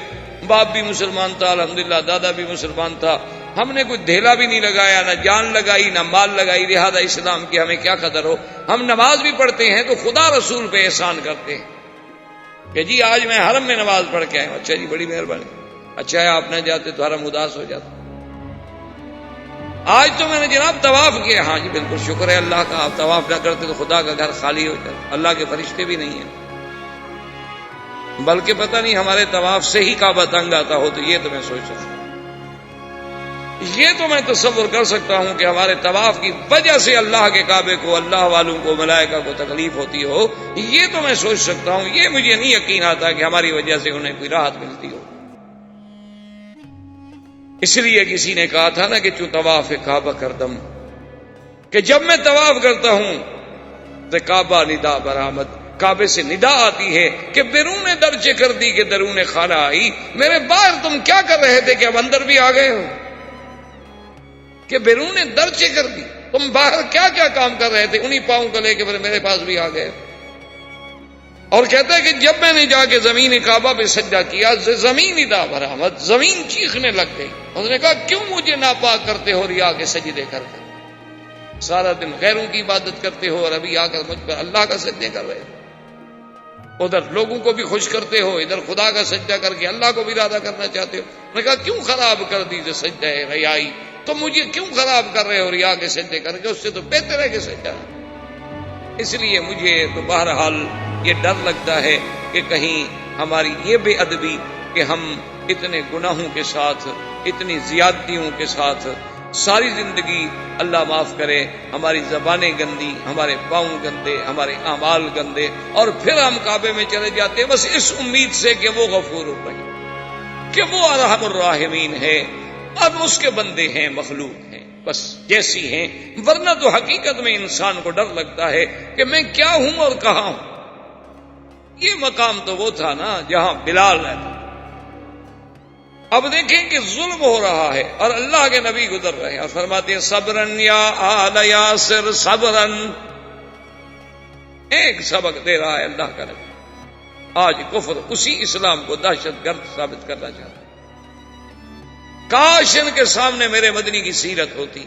Speaker 2: باپ بھی مسلمان تھا الحمدللہ، دادا بھی مسلمان تھا، ہم نے کوئی دھیلا بھی نہیں لگایا، نہ جان لگائی نہ مال لگائی، لہذا اسلام کی ہمیں کیا قدر ہو۔ ہم نماز بھی پڑھتے ہیں تو خدا رسول پہ احسان کرتے ہیں کہ جی آج میں حرم میں نماز پڑھ کے آئے ہوں، اچھا جی بڑی مہربانی، اچھا ہے آپ نہ جاتے تو حرم اداس ہو جاتا۔ آج تو میں نے جناب طواف کیا، ہاں جی بالکل شکر ہے اللہ کا، آپ طواف نہ کرتے تو خدا کا گھر خالی ہو جاتا، اللہ کے فرشتے بھی نہیں ہیں، بلکہ پتہ نہیں ہمارے طواف سے ہی کعبہ تنگ آتا ہو، تو یہ تو میں سوچ سکتا ہوں، یہ تو میں تصور کر سکتا ہوں کہ ہمارے طواف کی وجہ سے اللہ کے کعبے کو، اللہ والوں کو، ملائکہ کو تکلیف ہوتی ہو، یہ تو میں سوچ سکتا ہوں، یہ مجھے نہیں یقین آتا کہ ہماری وجہ سے انہیں کوئی راحت ملتی ہو۔ اس لیے کسی نے کہا تھا نا کہ چوں طواف کعبہ کردم، کہ جب میں طواف کرتا ہوں تو کعبہ ندا برآمد، کعبے سے ندا آتی ہے کہ بیرون درچے کر دی کہ درون خانہ آئی، میرے باہر تم کیا کر رہے تھے کہ اب اندر بھی آ گئے ہو، کہ بیرون درچے کر دی، تم باہر کیا کیا کام کر رہے تھے، انہی پاؤں کو لے کے میرے پاس بھی آ گئے۔ اور کہتا ہے کہ جب میں نے جا کے زمین کعبہ پہ سجدہ کیا، زمین ادا برآمد، زمین چیخنے لگ گئی، اس نے کہا کیوں مجھے ناپاک کرتے ہو ریا کے سجدے کر کے، سارا دن غیروں کی عبادت کرتے ہو اور ابھی آ کر مجھ پر اللہ کا سجدے کر رہے ہو، ادھر لوگوں کو بھی خوش کرتے ہو، ادھر خدا کا سجدہ کر کے اللہ کو بھی ارادہ کرنا چاہتے ہو۔ میں نے کہا کیوں خراب کر دی سجدہ ریائی، تو مجھے کیوں خراب کر رہے ہو ریا کے سجدے کر کے، اس سے تو بہتر ہے کہ سجدہ۔ اس لیے مجھے تو بہرحال یہ ڈر لگتا ہے کہ کہیں ہماری یہ بے ادبی کہ ہم اتنے گناہوں کے ساتھ، اتنی زیادتیوں کے ساتھ ساری زندگی، اللہ معاف کرے، ہماری زبانیں گندی، ہمارے پاؤں گندے، ہمارے اعمال گندے، اور پھر ہم کعبے میں چلے جاتے ہیں بس اس امید سے کہ وہ غفور الرحیم، کہ وہ ارحم الراحمین ہے، اب اس کے بندے ہیں، مخلوق ہیں، بس جیسی ہیں، ورنہ تو حقیقت میں انسان کو ڈر لگتا ہے کہ میں کیا ہوں اور کہاں ہوں۔ یہ مقام تو وہ تھا نا جہاں بلال رہتا، اب دیکھیں کہ ظلم ہو رہا ہے اور اللہ کے نبی گزر رہے ہیں اور فرماتے ہیں صبرن یا آل یاسر صبرن، ایک سبق دے رہا ہے اللہ کا نبی، آج کفر اسی اسلام کو دہشت گرد ثابت کرنا چاہتا ہے۔ کاش ان کے سامنے میرے مدنی کی سیرت ہوتی،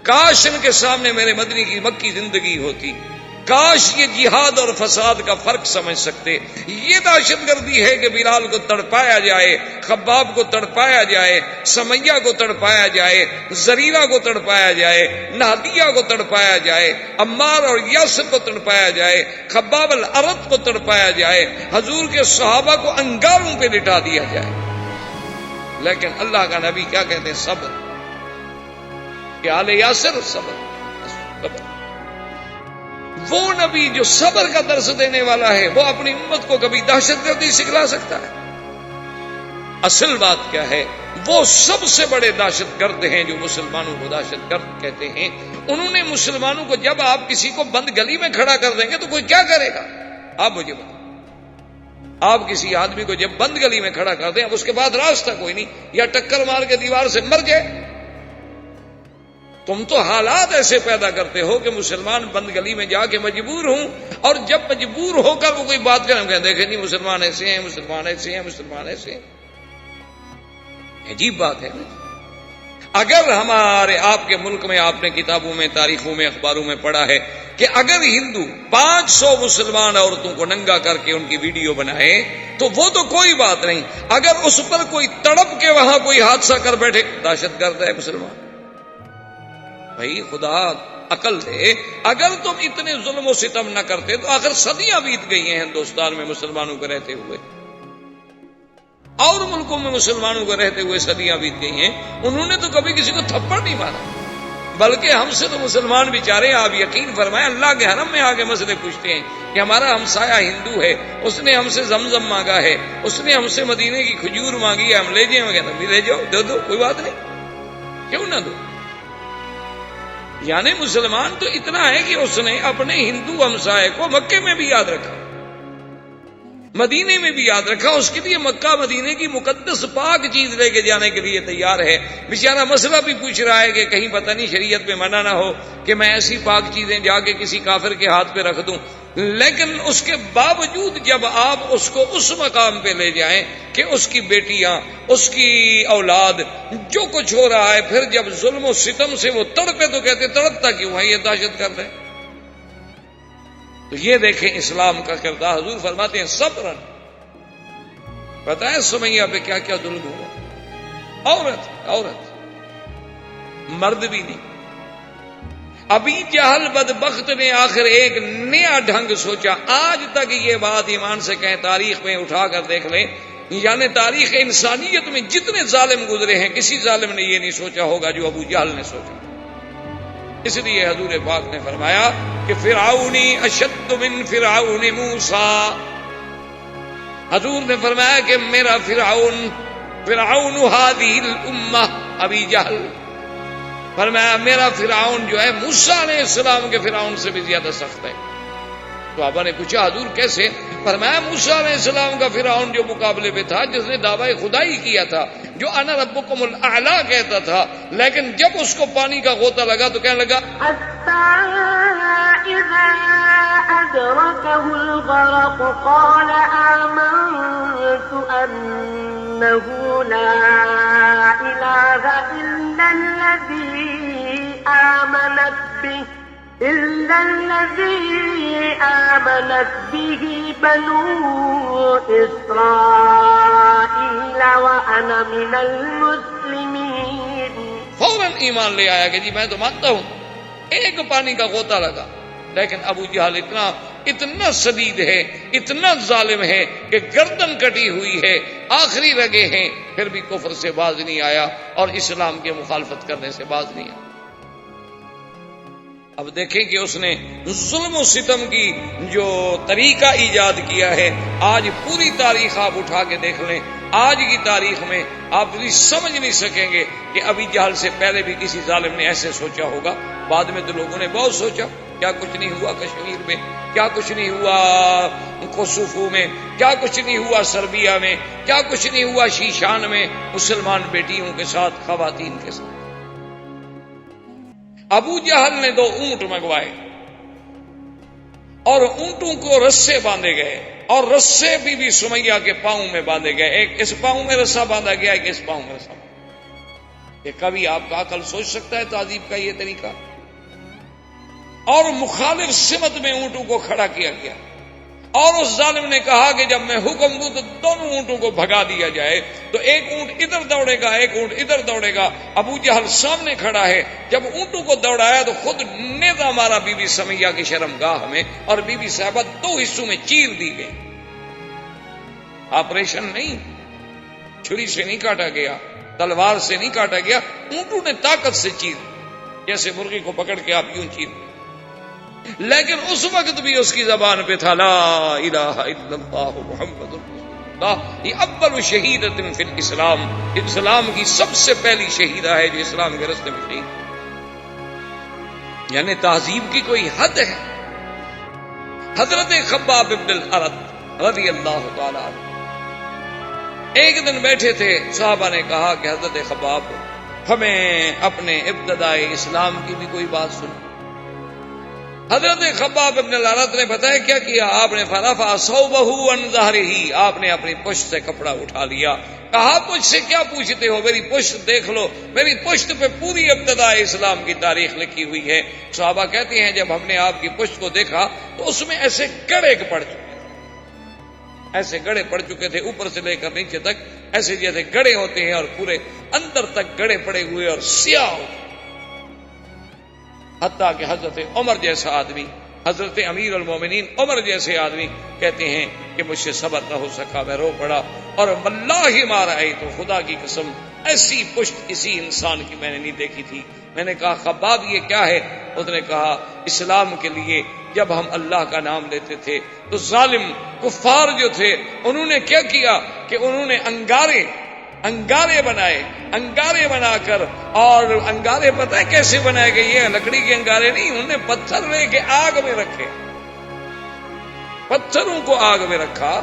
Speaker 2: کاش ان کے سامنے میرے مدنی کی مکی زندگی ہوتی، کاش یہ جہاد اور فساد کا فرق سمجھ سکتے۔ یہ دہشت گردی ہے کہ بلال کو تڑپایا جائے، خباب کو تڑپایا جائے، سمیہ کو تڑپایا جائے، زریرہ کو تڑپایا جائے، نہدیہ کو تڑپایا جائے، عمار اور یاسر کو تڑپایا جائے، خباب الارت کو تڑپایا جائے، حضور کے صحابہ کو انگاروں پہ لٹا دیا جائے۔ لیکن اللہ کا نبی کیا کہتے ہیں؟ صبر. کہ آل یاسر صبر. وہ نبی جو صبر کا درس دینے والا ہے وہ اپنی امت کو کبھی دہشت گردی سکھلا سکتا ہے؟ اصل بات کیا ہے؟ وہ سب سے بڑے دہشت گرد ہیں جو مسلمانوں کو دہشت گرد کہتے ہیں. انہوں نے مسلمانوں کو، جب آپ کسی کو بند گلی میں کھڑا کر دیں گے تو کوئی کیا کرے گا؟ آپ مجھے بتائیں. آپ کسی آدمی کو جب بند گلی میں کھڑا کر دیں، اب اس کے بعد راستہ کوئی نہیں، یا ٹکر مار کے دیوار سے مر جائے. تم تو حالات ایسے پیدا کرتے ہو کہ مسلمان بند گلی میں جا کے مجبور ہوں، اور جب مجبور ہو کر وہ کوئی بات کریں کہ دیکھیں نہیں مسلمان ایسے ہیں، مسلمان ایسے ہیں، مسلمان ایسے ہیں. عجیب بات ہے. اگر ہمارے آپ کے ملک میں، آپ نے کتابوں میں، تاریخوں میں، اخباروں میں پڑھا ہے کہ اگر ہندو 500 مسلمان عورتوں کو ننگا کر کے ان کی ویڈیو بنائے تو وہ تو کوئی بات نہیں، اگر اس پر کوئی تڑپ کے وہاں کوئی حادثہ کر بیٹھے، دہشت گرد ہے مسلمان. بھائی خدا عقل دے. اگر تم اتنے ظلم و ستم نہ کرتے تو آخر صدیاں بیت گئی ہیں ہندوستان میں مسلمانوں کو رہتے ہوئے، اور ملکوں میں مسلمانوں کو رہتے ہوئے صدیاں بیت گئی ہیں. انہوں نے تو کبھی کسی کو تھپڑ نہیں مارا، بلکہ ہم سے تو مسلمان بیچارے، آپ یقین فرمائیں، اللہ کے حرم میں آگے مسئلے پوچھتے ہیں کہ ہمارا ہمسایہ ہندو ہے، اس نے ہم سے زمزم مانگا ہے، اس نے ہم سے مدینے کی کھجور مانگی ہے، ہم لے جائیں. وہ کہتے ہیں لے جاؤ، دے دو، کوئی بات نہیں، کیوں نہ دو. یعنی مسلمان تو اتنا ہے کہ اس نے اپنے ہندو ہمسائے کو مکے میں بھی یاد رکھا، مدینے میں بھی یاد رکھا. اس کے لیے مکہ مدینے کی مقدس پاک چیز لے کے جانے کے لیے تیار ہے. بیچارہ مسئلہ بھی پوچھ رہا ہے کہ کہیں پتہ نہیں شریعت میں منع نہ ہو کہ میں ایسی پاک چیزیں جا کے کسی کافر کے ہاتھ پہ رکھ دوں. لیکن اس کے باوجود جب آپ اس کو اس مقام پہ لے جائیں کہ اس کی بیٹیاں، اس کی اولاد، جو کچھ ہو رہا ہے، پھر جب ظلم و ستم سے وہ تڑپے تو کہتے تڑپتا کیوں ہے؟ یہ دہشت گرد ہے. تو یہ دیکھیں اسلام کا کردار. حضور فرماتے ہیں صبرن. پتہ ہے سمیہ پہ کیا کیا ظلم ہوا؟ عورت، مرد بھی نہیں. ابھی جہل بدبخت نے آخر ایک نیا ڈھنگ سوچا. آج تک یہ بات ایمان سے کہیں، تاریخ میں اٹھا کر دیکھ لیں، یعنی تاریخ انسانیت میں جتنے ظالم گزرے ہیں کسی ظالم نے یہ نہیں سوچا ہوگا جو ابو جہل نے سوچا. اس لیے حضور پاک نے فرمایا کہ فرعونی اشد من فرعون موسیٰ. حضور نے فرمایا کہ میرا فرعون هذه الامہ ابی جہل، فرمایا میرا فرعون جو ہے موسیٰ علیہ السلام کے فرعون سے بھی زیادہ سخت ہے. صحابہ نے پوچھا حضور کیسے؟ فرمایا موسیٰ علیہ السلام کا فرعون جو مقابلے پہ تھا، جس نے دعوی خدائی کیا تھا، جو انا ربکم الاعلی کہتا تھا، لیکن جب اس کو پانی کا غوطہ لگا تو کہنے لگا
Speaker 3: اذا ادركه الغرق قال آمنت انه لا اله الا الذي آمنت به بنو إسرائيل وأنا من المسلمين.
Speaker 2: فوراً ایمان لے آیا کہ جی میں تو مانتا ہوں. ایک پانی کا غوطہ لگا، لیکن ابو جہل اتنا شدید ہے، اتنا ظالم ہے کہ گردن کٹی ہوئی ہے، آخری رگے ہیں، پھر بھی کفر سے باز نہیں آیا اور اسلام کے مخالفت کرنے سے باز نہیں آیا. اب دیکھیں کہ اس نے ظلم و ستم کی جو طریقہ ایجاد کیا ہے. آج پوری تاریخ آپ اٹھا کے دیکھ لیں، آج کی تاریخ میں آپ بھی سمجھ نہیں سکیں گے کہ ابھی جہل سے پہلے بھی کسی ظالم نے ایسے سوچا ہوگا. بعد میں تو لوگوں نے بہت سوچا، کیا کچھ نہیں ہوا کشمیر میں، کیا کچھ نہیں ہوا کوسوفو میں، کیا کچھ نہیں ہوا سربیا میں، کیا کچھ نہیں ہوا شیشان میں مسلمان بیٹیوں کے ساتھ، خواتین کے ساتھ. ابو جہل نے 2 اونٹ منگوائے اور اونٹوں کو رسے باندھے گئے، اور رسے بی بی سمیہ کے پاؤں میں باندھے گئے. ایک اس پاؤں میں رسا باندھا گیا، ایک اس پاؤں میں رسا. یہ کبھی آپ کا عقل سوچ سکتا ہے تہذیب کا یہ طریقہ؟ اور مخالف سمت میں اونٹوں کو کھڑا کیا گیا، اور اس ظالم نے کہا کہ جب میں حکم دوں تو دونوں اونٹوں کو بھگا دیا جائے. تو ایک اونٹ ادھر دوڑے گا، ایک اونٹ ادھر دوڑے گا. ابو جہل سامنے کھڑا ہے. جب اونٹوں کو دوڑایا تو خود نیزہ مارا بی بی سمیہ کی شرمگاہ میں، اور بی بی صاحبہ 2 حصوں میں چیر دی گئی. آپریشن نہیں، چھری سے نہیں کاٹا گیا، تلوار سے نہیں کاٹا گیا، اونٹوں نے طاقت سے چیر، جیسے مرغی کو پکڑ کے آپ یوں چیر، لیکن اس وقت بھی اس کی زبان پہ تھا لا الہ الا اللہ محمد رسول اللہ۔ یہ اول شہیدۃ فی الاسلام، اسلام کی سب سے پہلی شہیدہ ہے جو اسلام کے راستے میں شہید، یعنی تہذیب کی کوئی حد ہے۔ حضرت خباب بن الارت رضی اللہ تعالی عنہ ایک دن بیٹھے تھے، صحابہ نے کہا کہ حضرت خباب ہمیں اپنے ابتدائی اسلام کی بھی کوئی بات سنو۔ حضرت خباب بن الارت نے بتایا کیا کیا، آپ نے فرفع ثوبہ عن ظہرہ، آپ نے اپنی پشت سے کپڑا اٹھا لیا، کہا مجھ سے کیا پوچھتے ہو، میری پشت دیکھ لو، میری پشت پہ پوری ابتدائی اسلام کی تاریخ لکھی ہوئی ہے۔ صحابہ کہتے ہیں جب ہم نے آپ کی پشت کو دیکھا تو اس میں ایسے گڑے پڑ چکے تھے، ایسے گڑے پڑ چکے تھے اوپر سے لے کر نیچے تک، ایسے جیسے گڑے ہوتے ہیں اور پورے اندر تک گڑے پڑے ہوئے اور سیاہ ہوتے، حتیٰ کہ حضرت عمر جیسا آدمی، حضرت امیر المومنین عمر جیسے آدمی کہتے ہیں کہ مجھ سے صبر نہ ہو سکا، میں رو پڑا، اور واللہ ما رأیت، خدا کی قسم ایسی پشت کسی انسان کی میں نے نہیں دیکھی تھی۔ میں نے کہا خباب یہ کیا ہے؟ اس نے کہا اسلام کے لیے جب ہم اللہ کا نام لیتے تھے تو ظالم کفار جو تھے انہوں نے کیا کیا کہ انہوں نے انگارے بنائے، انگارے بنا کر، اور انگارے پتہ ہے کیسے بنائے گئے؟ یہ لکڑی کے انگارے نہیں، انہوں نے پتھر لے کے آگ میں رکھے، پتھروں کو آگ میں رکھا،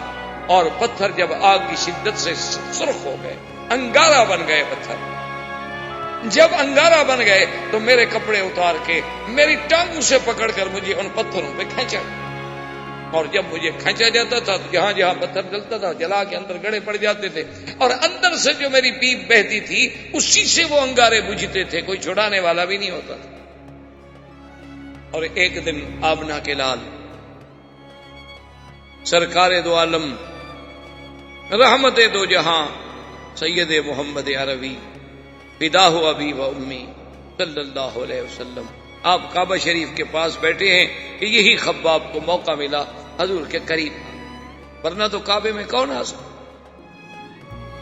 Speaker 2: اور پتھر جب آگ کی شدت سے سرخ ہو گئے، انگارہ بن گئے پتھر۔ جب انگارہ بن گئے تو میرے کپڑے اتار کے میری ٹانگوں سے پکڑ کر مجھے ان پتھروں پہ کھینچا، اور جب مجھے کھینچا جاتا تھا تو جہاں جہاں پتھر جلتا تھا جلا کے اندر گڑے پڑ جاتے تھے، اور اندر سے جو میری پیپ بہتی تھی اسی سے وہ انگارے بجھتے تھے، کوئی چھڑانے والا بھی نہیں ہوتا تھا۔ اور ایک دن آمنہ کے لال سرکار دو عالم رحمت دو جہاں سید محمد عربی فداہ ابی و امی صلی اللہ علیہ وسلم، آپ کعبہ شریف کے پاس بیٹھے ہیں کہ یہی خباب کو موقع ملا حضور کے قریب، ورنہ تو کعبے میں کون آ سکتا۔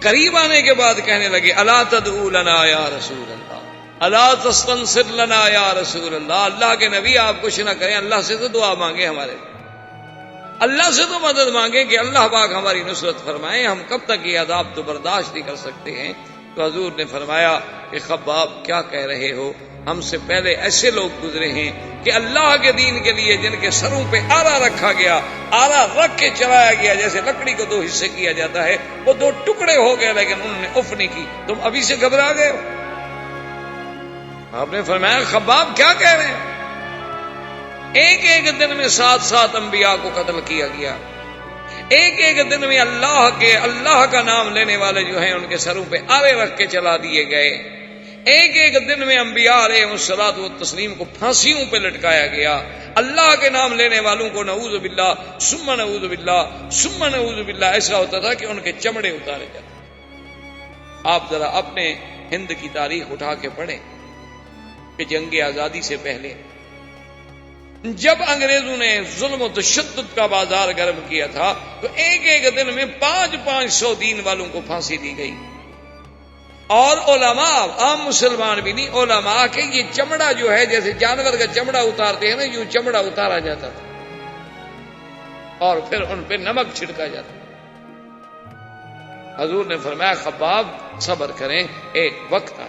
Speaker 2: قریب آنے کے بعد کہنے لگے الا تدعو لنا یا رسول اللہ، الا تستنصر لنا یا رسول اللہ، اللہ کے نبی آپ کچھ نہ کریں، اللہ سے تو دعا مانگے، ہمارے اللہ سے تو مدد مانگے کہ اللہ پاک ہماری نصرت فرمائے، ہم کب تک یہ عذاب تو برداشت نہیں کر سکتے ہیں۔ تو حضور نے فرمایا کہ خباب کیا کہہ رہے ہو، ہم سے پہلے ایسے لوگ گزرے ہیں کہ اللہ کے دین کے لیے جن کے سروں پہ آرا رکھا گیا، آرا رکھ کے چلایا گیا، جیسے لکڑی کو دو حصے کیا جاتا ہے، وہ دو ٹکڑے ہو گئے لیکن انہوں نے اف نہیں کی، تم ابھی سے گھبرا گئے ہو۔ آپ نے فرمایا خباب کیا کہہ رہے ہیں؟ ایک ایک دن میں 7 انبیاء کو قتل کیا گیا، ایک ایک دن میں اللہ کا نام لینے والے جو ہیں ان کے سروں پہ آرے رکھ کے چلا دیے گئے، ایک ایک دن میں انبیاء علیہ الصلوۃ والتسلیم کو پھانسیوں پہ لٹکایا گیا، اللہ کے نام لینے والوں کو نعوذ باللہ ثم نعوذ باللہ ثم نعوذ باللہ ایسا ہوتا تھا کہ ان کے چمڑے اتارے جاتے۔ آپ ذرا اپنے ہند کی تاریخ اٹھا کے پڑھیں کہ جنگ آزادی سے پہلے جب انگریزوں نے ظلم و تشدد کا بازار گرم کیا تھا تو ایک ایک دن میں 500 دین والوں کو پھانسی دی گئی، اور علماء عام مسلمان بھی نہیں، علماء کے یہ چمڑا جو ہے جیسے جانور کا چمڑا اتارتے ہیں نا، یوں چمڑا اتارا جاتا تھا اور پھر ان پہ نمک چھڑکا جاتا۔ حضور نے فرمایا خباب صبر کریں، ایک وقت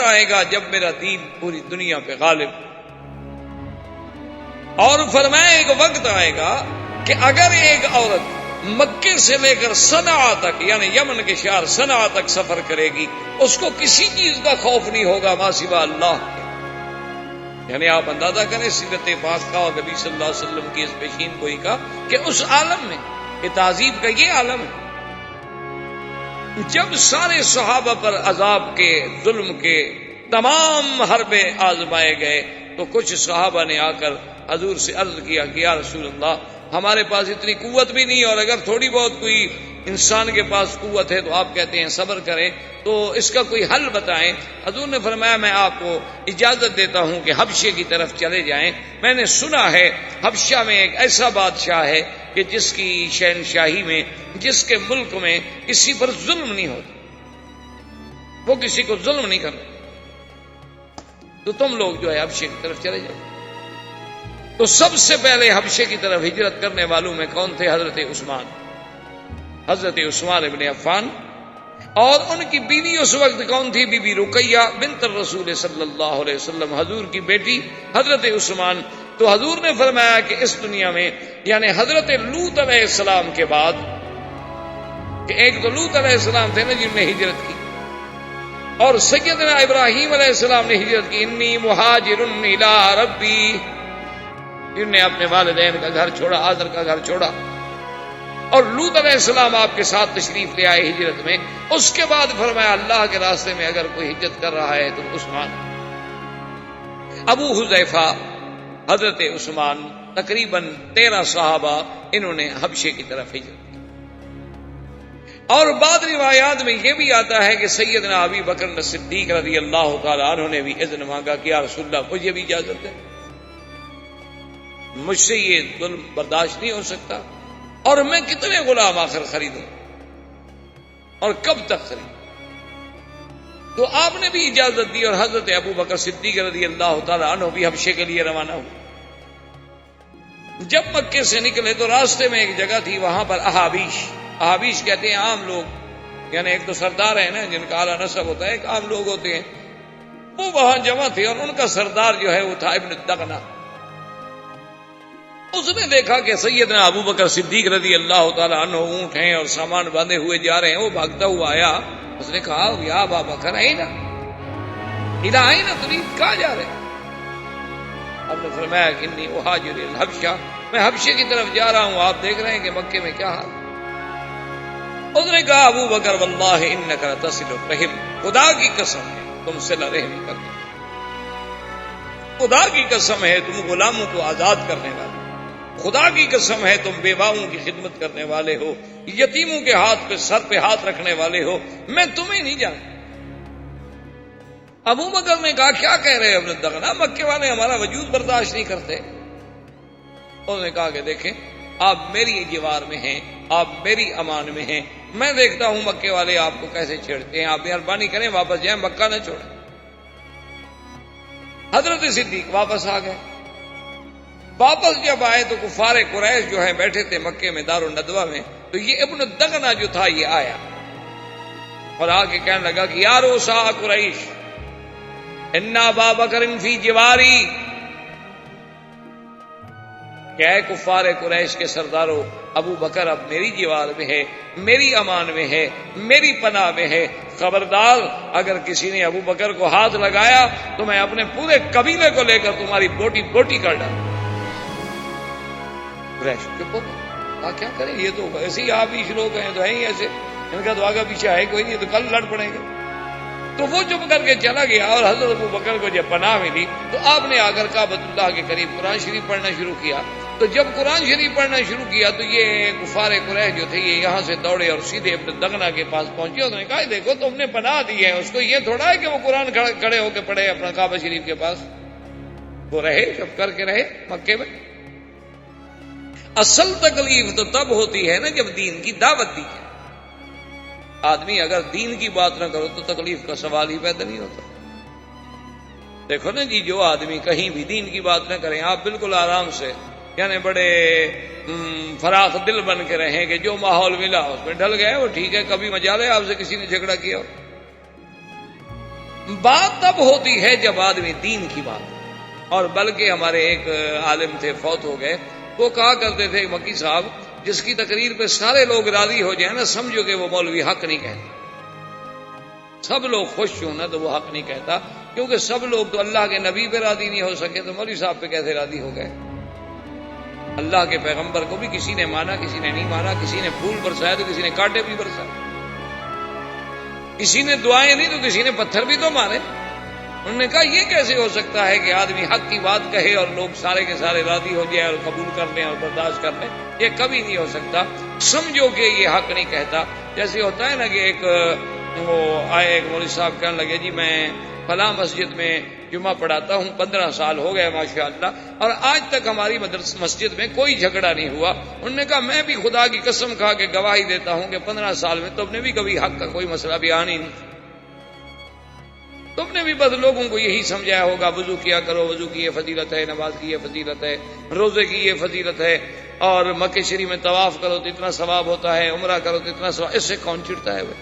Speaker 2: آئے گا جب میرا دین پوری دنیا پہ غالب، اور فرمایا ایک وقت آئے گا کہ اگر ایک عورت مکے سے لے کر صنعاء تک یعنی یمن کے شہر صنعاء تک سفر کرے گی اس کو کسی چیز کا خوف نہیں ہوگا ما سوا اللہ کے۔ یعنی آپ اندازہ کریں سیرت پاک کا اور نبی صلی اللہ علیہ وسلم کی اس پیشین گوئی کا کہ اس عالم میں کہ تہذیب کا یہ عالم ہے، جب سارے صحابہ پر عذاب کے ظلم کے تمام حربے آزمائے گئے تو کچھ صحابہ نے آ کر حضور سے عرض کیا کہ یا رسول اللہ ہمارے پاس اتنی قوت بھی نہیں، اور اگر تھوڑی بہت کوئی انسان کے پاس قوت ہے تو آپ کہتے ہیں صبر کریں، تو اس کا کوئی حل بتائیں۔ حضور نے فرمایا میں آپ کو اجازت دیتا ہوں کہ حبشے کی طرف چلے جائیں، میں نے سنا ہے حبشہ میں ایک ایسا بادشاہ ہے کہ جس کی شہنشاہی میں، جس کے ملک میں کسی پر ظلم نہیں ہوتا، وہ کسی کو ظلم نہیں کرتا، تو تم لوگ جو ہے حبشے کی طرف چلے جائیں۔ تو سب سے پہلے حبشے کی طرف ہجرت کرنے والوں میں کون تھے؟ حضرت عثمان ابن عفان، اور ان کی بیوی اس وقت کون تھی؟ بی بی رقیہ بنت الرسول صلی اللہ علیہ وسلم، حضور کی بیٹی حضرت عثمان۔ تو حضور نے فرمایا کہ اس دنیا میں، یعنی حضرت لوط علیہ السلام کے بعد، کہ ایک تو لوط علیہ السلام تھے نا جنہوں نے ہجرت کی، اور سیدنا ابراہیم علیہ السلام نے ہجرت کی، انی مہاجر الی ربی، جنہوں نے اپنے والدین کا گھر چھوڑا، آزر کا گھر چھوڑا، اور لوط علیہ السلام آپ کے ساتھ تشریف لے آئے ہجرت میں۔ اس کے بعد فرمایا اللہ کے راستے میں اگر کوئی ہجرت کر رہا ہے تو عثمان۔ ابو حذیفہ، حضرت عثمان، تقریباً 13 صحابہ انہوں نے حبشے کی طرف ہجرت کی۔ اور بعض روایات میں یہ بھی آتا ہے کہ سیدنا ابی بکر صدیق رضی اللہ تعالیٰ عنہ نے بھی اذن مانگا کہ یا رسول اللہ مجھے بھی اجازت ہے، مجھ سے یہ ظلم برداشت نہیں ہو سکتا، اور میں کتنے غلام آخر خریدوں اور کب تک خریدوں؟ تو آپ نے بھی اجازت دی، اور حضرت ابو بکر صدیق رضی اللہ تعالیٰ عنہ بھی حبشے کے لیے روانہ ہوئے۔ جب مکے سے نکلے تو راستے میں ایک جگہ تھی، وہاں پر احابیش کہتے ہیں عام لوگ، یعنی ایک تو سردار ہے نا جن کا اعلیٰ نسب ہوتا ہے، ایک عام لوگ ہوتے ہیں، وہ وہاں جمع تھے، اور ان کا سردار جو ہے وہ تھا ابن دغنہ۔ اس نے دیکھا کہ سیدنا ابو بکر صدیق رضی اللہ تعالیٰ عنہ اونٹ ہیں اور سامان باندھے ہوئے جا رہے ہیں، وہ بھاگتا ہوا آیا، اس نے کہا یا ابا بکر آئینا تريد، کہاں جا رہے ہیں؟ اب نے فرمایا کہ انی اہاجر الحبشہ، میں حبشے کی طرف جا رہا ہوں، آپ دیکھ رہے ہیں کہ مکے میں کیا حال۔ اس نے کہا ابو بکر واللہ انک لتصل الرحم، خدا کی قسم ہے تم صلہ رحمی کرتے، خدا کی قسم ہے تم غلاموں کو آزاد کرنے والے، خدا کی قسم ہے تم بیواؤں کی خدمت کرنے والے ہو، یتیموں کے ہاتھ پہ سر پہ ہاتھ رکھنے والے ہو، میں تمہیں نہیں جانتا۔ ابو بکر نے کہا کیا کہہ رہے ابن دغنہ، مکے والے ہمارا وجود برداشت نہیں کرتے۔ انہوں نے کہا کہ دیکھیں آپ میری جوار میں ہیں، آپ میری امان میں ہیں، میں دیکھتا ہوں مکے والے آپ کو کیسے چھیڑتے ہیں، آپ مہربانی کریں واپس جائیں، مکہ نہ چھوڑیں۔ حضرت صدیق واپس آ گئے۔ واپس جب آئے تو کفار قریش جو ہیں بیٹھے تھے مکے میں دار الندوہ میں، تو یہ ابن دغنہ جو تھا یہ آیا اور آ کے کہنے لگا کہ یا روسا قریش ان ابا بکر فی جواری، کیا ہے کفار قریش کے سرداروں، ابو بکر اب میری جوار میں ہے، میری امان میں ہے، میری پناہ میں ہے، خبردار اگر کسی نے ابو بکر کو ہاتھ لگایا تو میں اپنے پورے قبیلے کو لے کر تمہاری بوٹی بوٹی کر ڈالوں۔ قریش چپ ہو گئے، کیا کریں، یہ تو ایسے ہی آپ ہی لوگ ہیں تو ہیں ہی ایسے، ان کا تو آگا پیچھے ہے کوئی نہیں، تو کل لڑ پڑیں گے۔ تو وہ چپ کر کے چلا گیا، اور حضرت ابو بکر کو جب پناہ ملی تو آپ نے آ کر کعبۃ اللہ کے قریب قرآن شریف پڑھنا شروع کیا۔ تو جب قرآن شریف پڑھنا شروع کیا تو یہ کفار قریش جو تھے یہ یہاں سے دوڑے اور سیدھے ابن دغنہ کے پاس پہنچے۔ اس نے کہا دیکھو تم نے پناہ دی ہے، اس کو یہ تھوڑا ہے کہ وہ قرآن کھڑے ہو کے پڑھے اپنا کعبہ شریف کے پاس، وہ رہے چپ کر کے رہے مکے میں۔ اصل تکلیف تو تب ہوتی ہے نا جب دین کی دعوت دی جائے، آدمی اگر دین کی بات نہ کرو تو تکلیف کا سوال ہی پیدا نہیں ہوتا۔ دیکھو نا جی، جو آدمی کہیں بھی دین کی بات نہ کریں، آپ بالکل آرام سے یعنی بڑے فراخ دل بن کے رہیں کہ جو ماحول ملا اس میں ڈھل گئے، وہ ٹھیک ہے، کبھی مجال ہے آپ سے کسی نے جھگڑا کیا۔ بات تب ہوتی ہے جب آدمی دین کی بات، اور بلکہ ہمارے ایک عالم تھے فوت ہو گئے، وہ کہا کرتے تھے مکی صاحب جس کی تقریر پہ سارے لوگ راضی ہو جائیں نا سمجھو کہ وہ مولوی حق نہیں کہتا، سب لوگ خوش ہوں نا تو وہ حق نہیں کہتا، کیونکہ سب لوگ تو اللہ کے نبی پہ راضی نہیں ہو سکے تو مولوی صاحب پہ کیسے راضی ہو گئے؟ اللہ کے پیغمبر کو بھی کسی نے مانا، کسی نے نہیں مانا، کسی نے پھول برسایا تو کسی نے کانٹے بھی برسائے، کسی نے دعائیں نہیں تو کسی نے پتھر بھی تو مارے، انہوں نے کہا یہ کیسے ہو سکتا ہے کہ آدمی حق کی بات کہے اور لوگ سارے کے سارے راضی ہو جائے اور قبول کر لیں اور برداشت کر لیں؟ یہ کبھی نہیں ہو سکتا. سمجھو کہ یہ حق نہیں کہتا. جیسے ہوتا ہے نا کہ ایک مولوی صاحب کہنے لگے جی میں فلاں مسجد میں جمعہ پڑھاتا ہوں، 15 سال ہو گئے ماشاءاللہ، اور آج تک ہماری مسجد میں کوئی جھگڑا نہیں ہوا. انہوں نے کہا میں بھی خدا کی قسم کھا کے گواہی دیتا ہوں کہ 15 سال میں تم نے بھی کبھی حق کا کوئی مسئلہ بیان ہی نہیں. تم نے بھی بس لوگوں کو یہی سمجھایا ہوگا وضو کیا کرو، وضو کی یہ فضیلت ہے، نماز کی یہ فضیلت ہے، روزے کی یہ فضیلت ہے، اور مکہ شریف میں طواف کرو تو اتنا ثواب ہوتا ہے، عمرہ کرو تو اتنا ثواب. اس سے کون چڑھتا ہے بھائی؟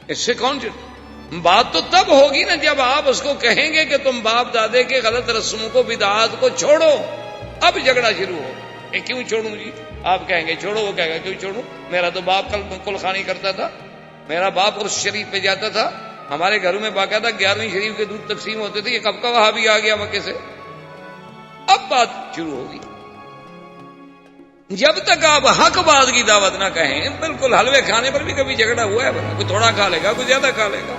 Speaker 2: اس سے کون چڑھتا؟ بات تو تب ہوگی نا جب آپ اس کو کہیں گے کہ تم باپ دادے کے غلط رسموں کو، بدعات کو چھوڑو. اب جھگڑا شروع ہو. کیوں چھوڑوں جی؟ آپ کہیں گے چھوڑو، وہ کہے گا کیوں چھوڑوں؟ میرا تو باپ کل خانی کرتا تھا، میرا باپ عرس شریف پہ جاتا تھا، ہمارے گھروں میں باقاعدہ 11ویں شریف کے دودھ تقسیم ہوتے تھے. یہ کب کا وہاں بھی آ گیا مکے سے؟ اب بات شروع ہوگی. جب تک آپ حق بات کی دعوت نہ کہیں، بالکل حلوے کھانے پر بھی کبھی جھگڑا ہوا ہے؟ کوئی تھوڑا کھا لے گا، کوئی زیادہ کھا لے گا.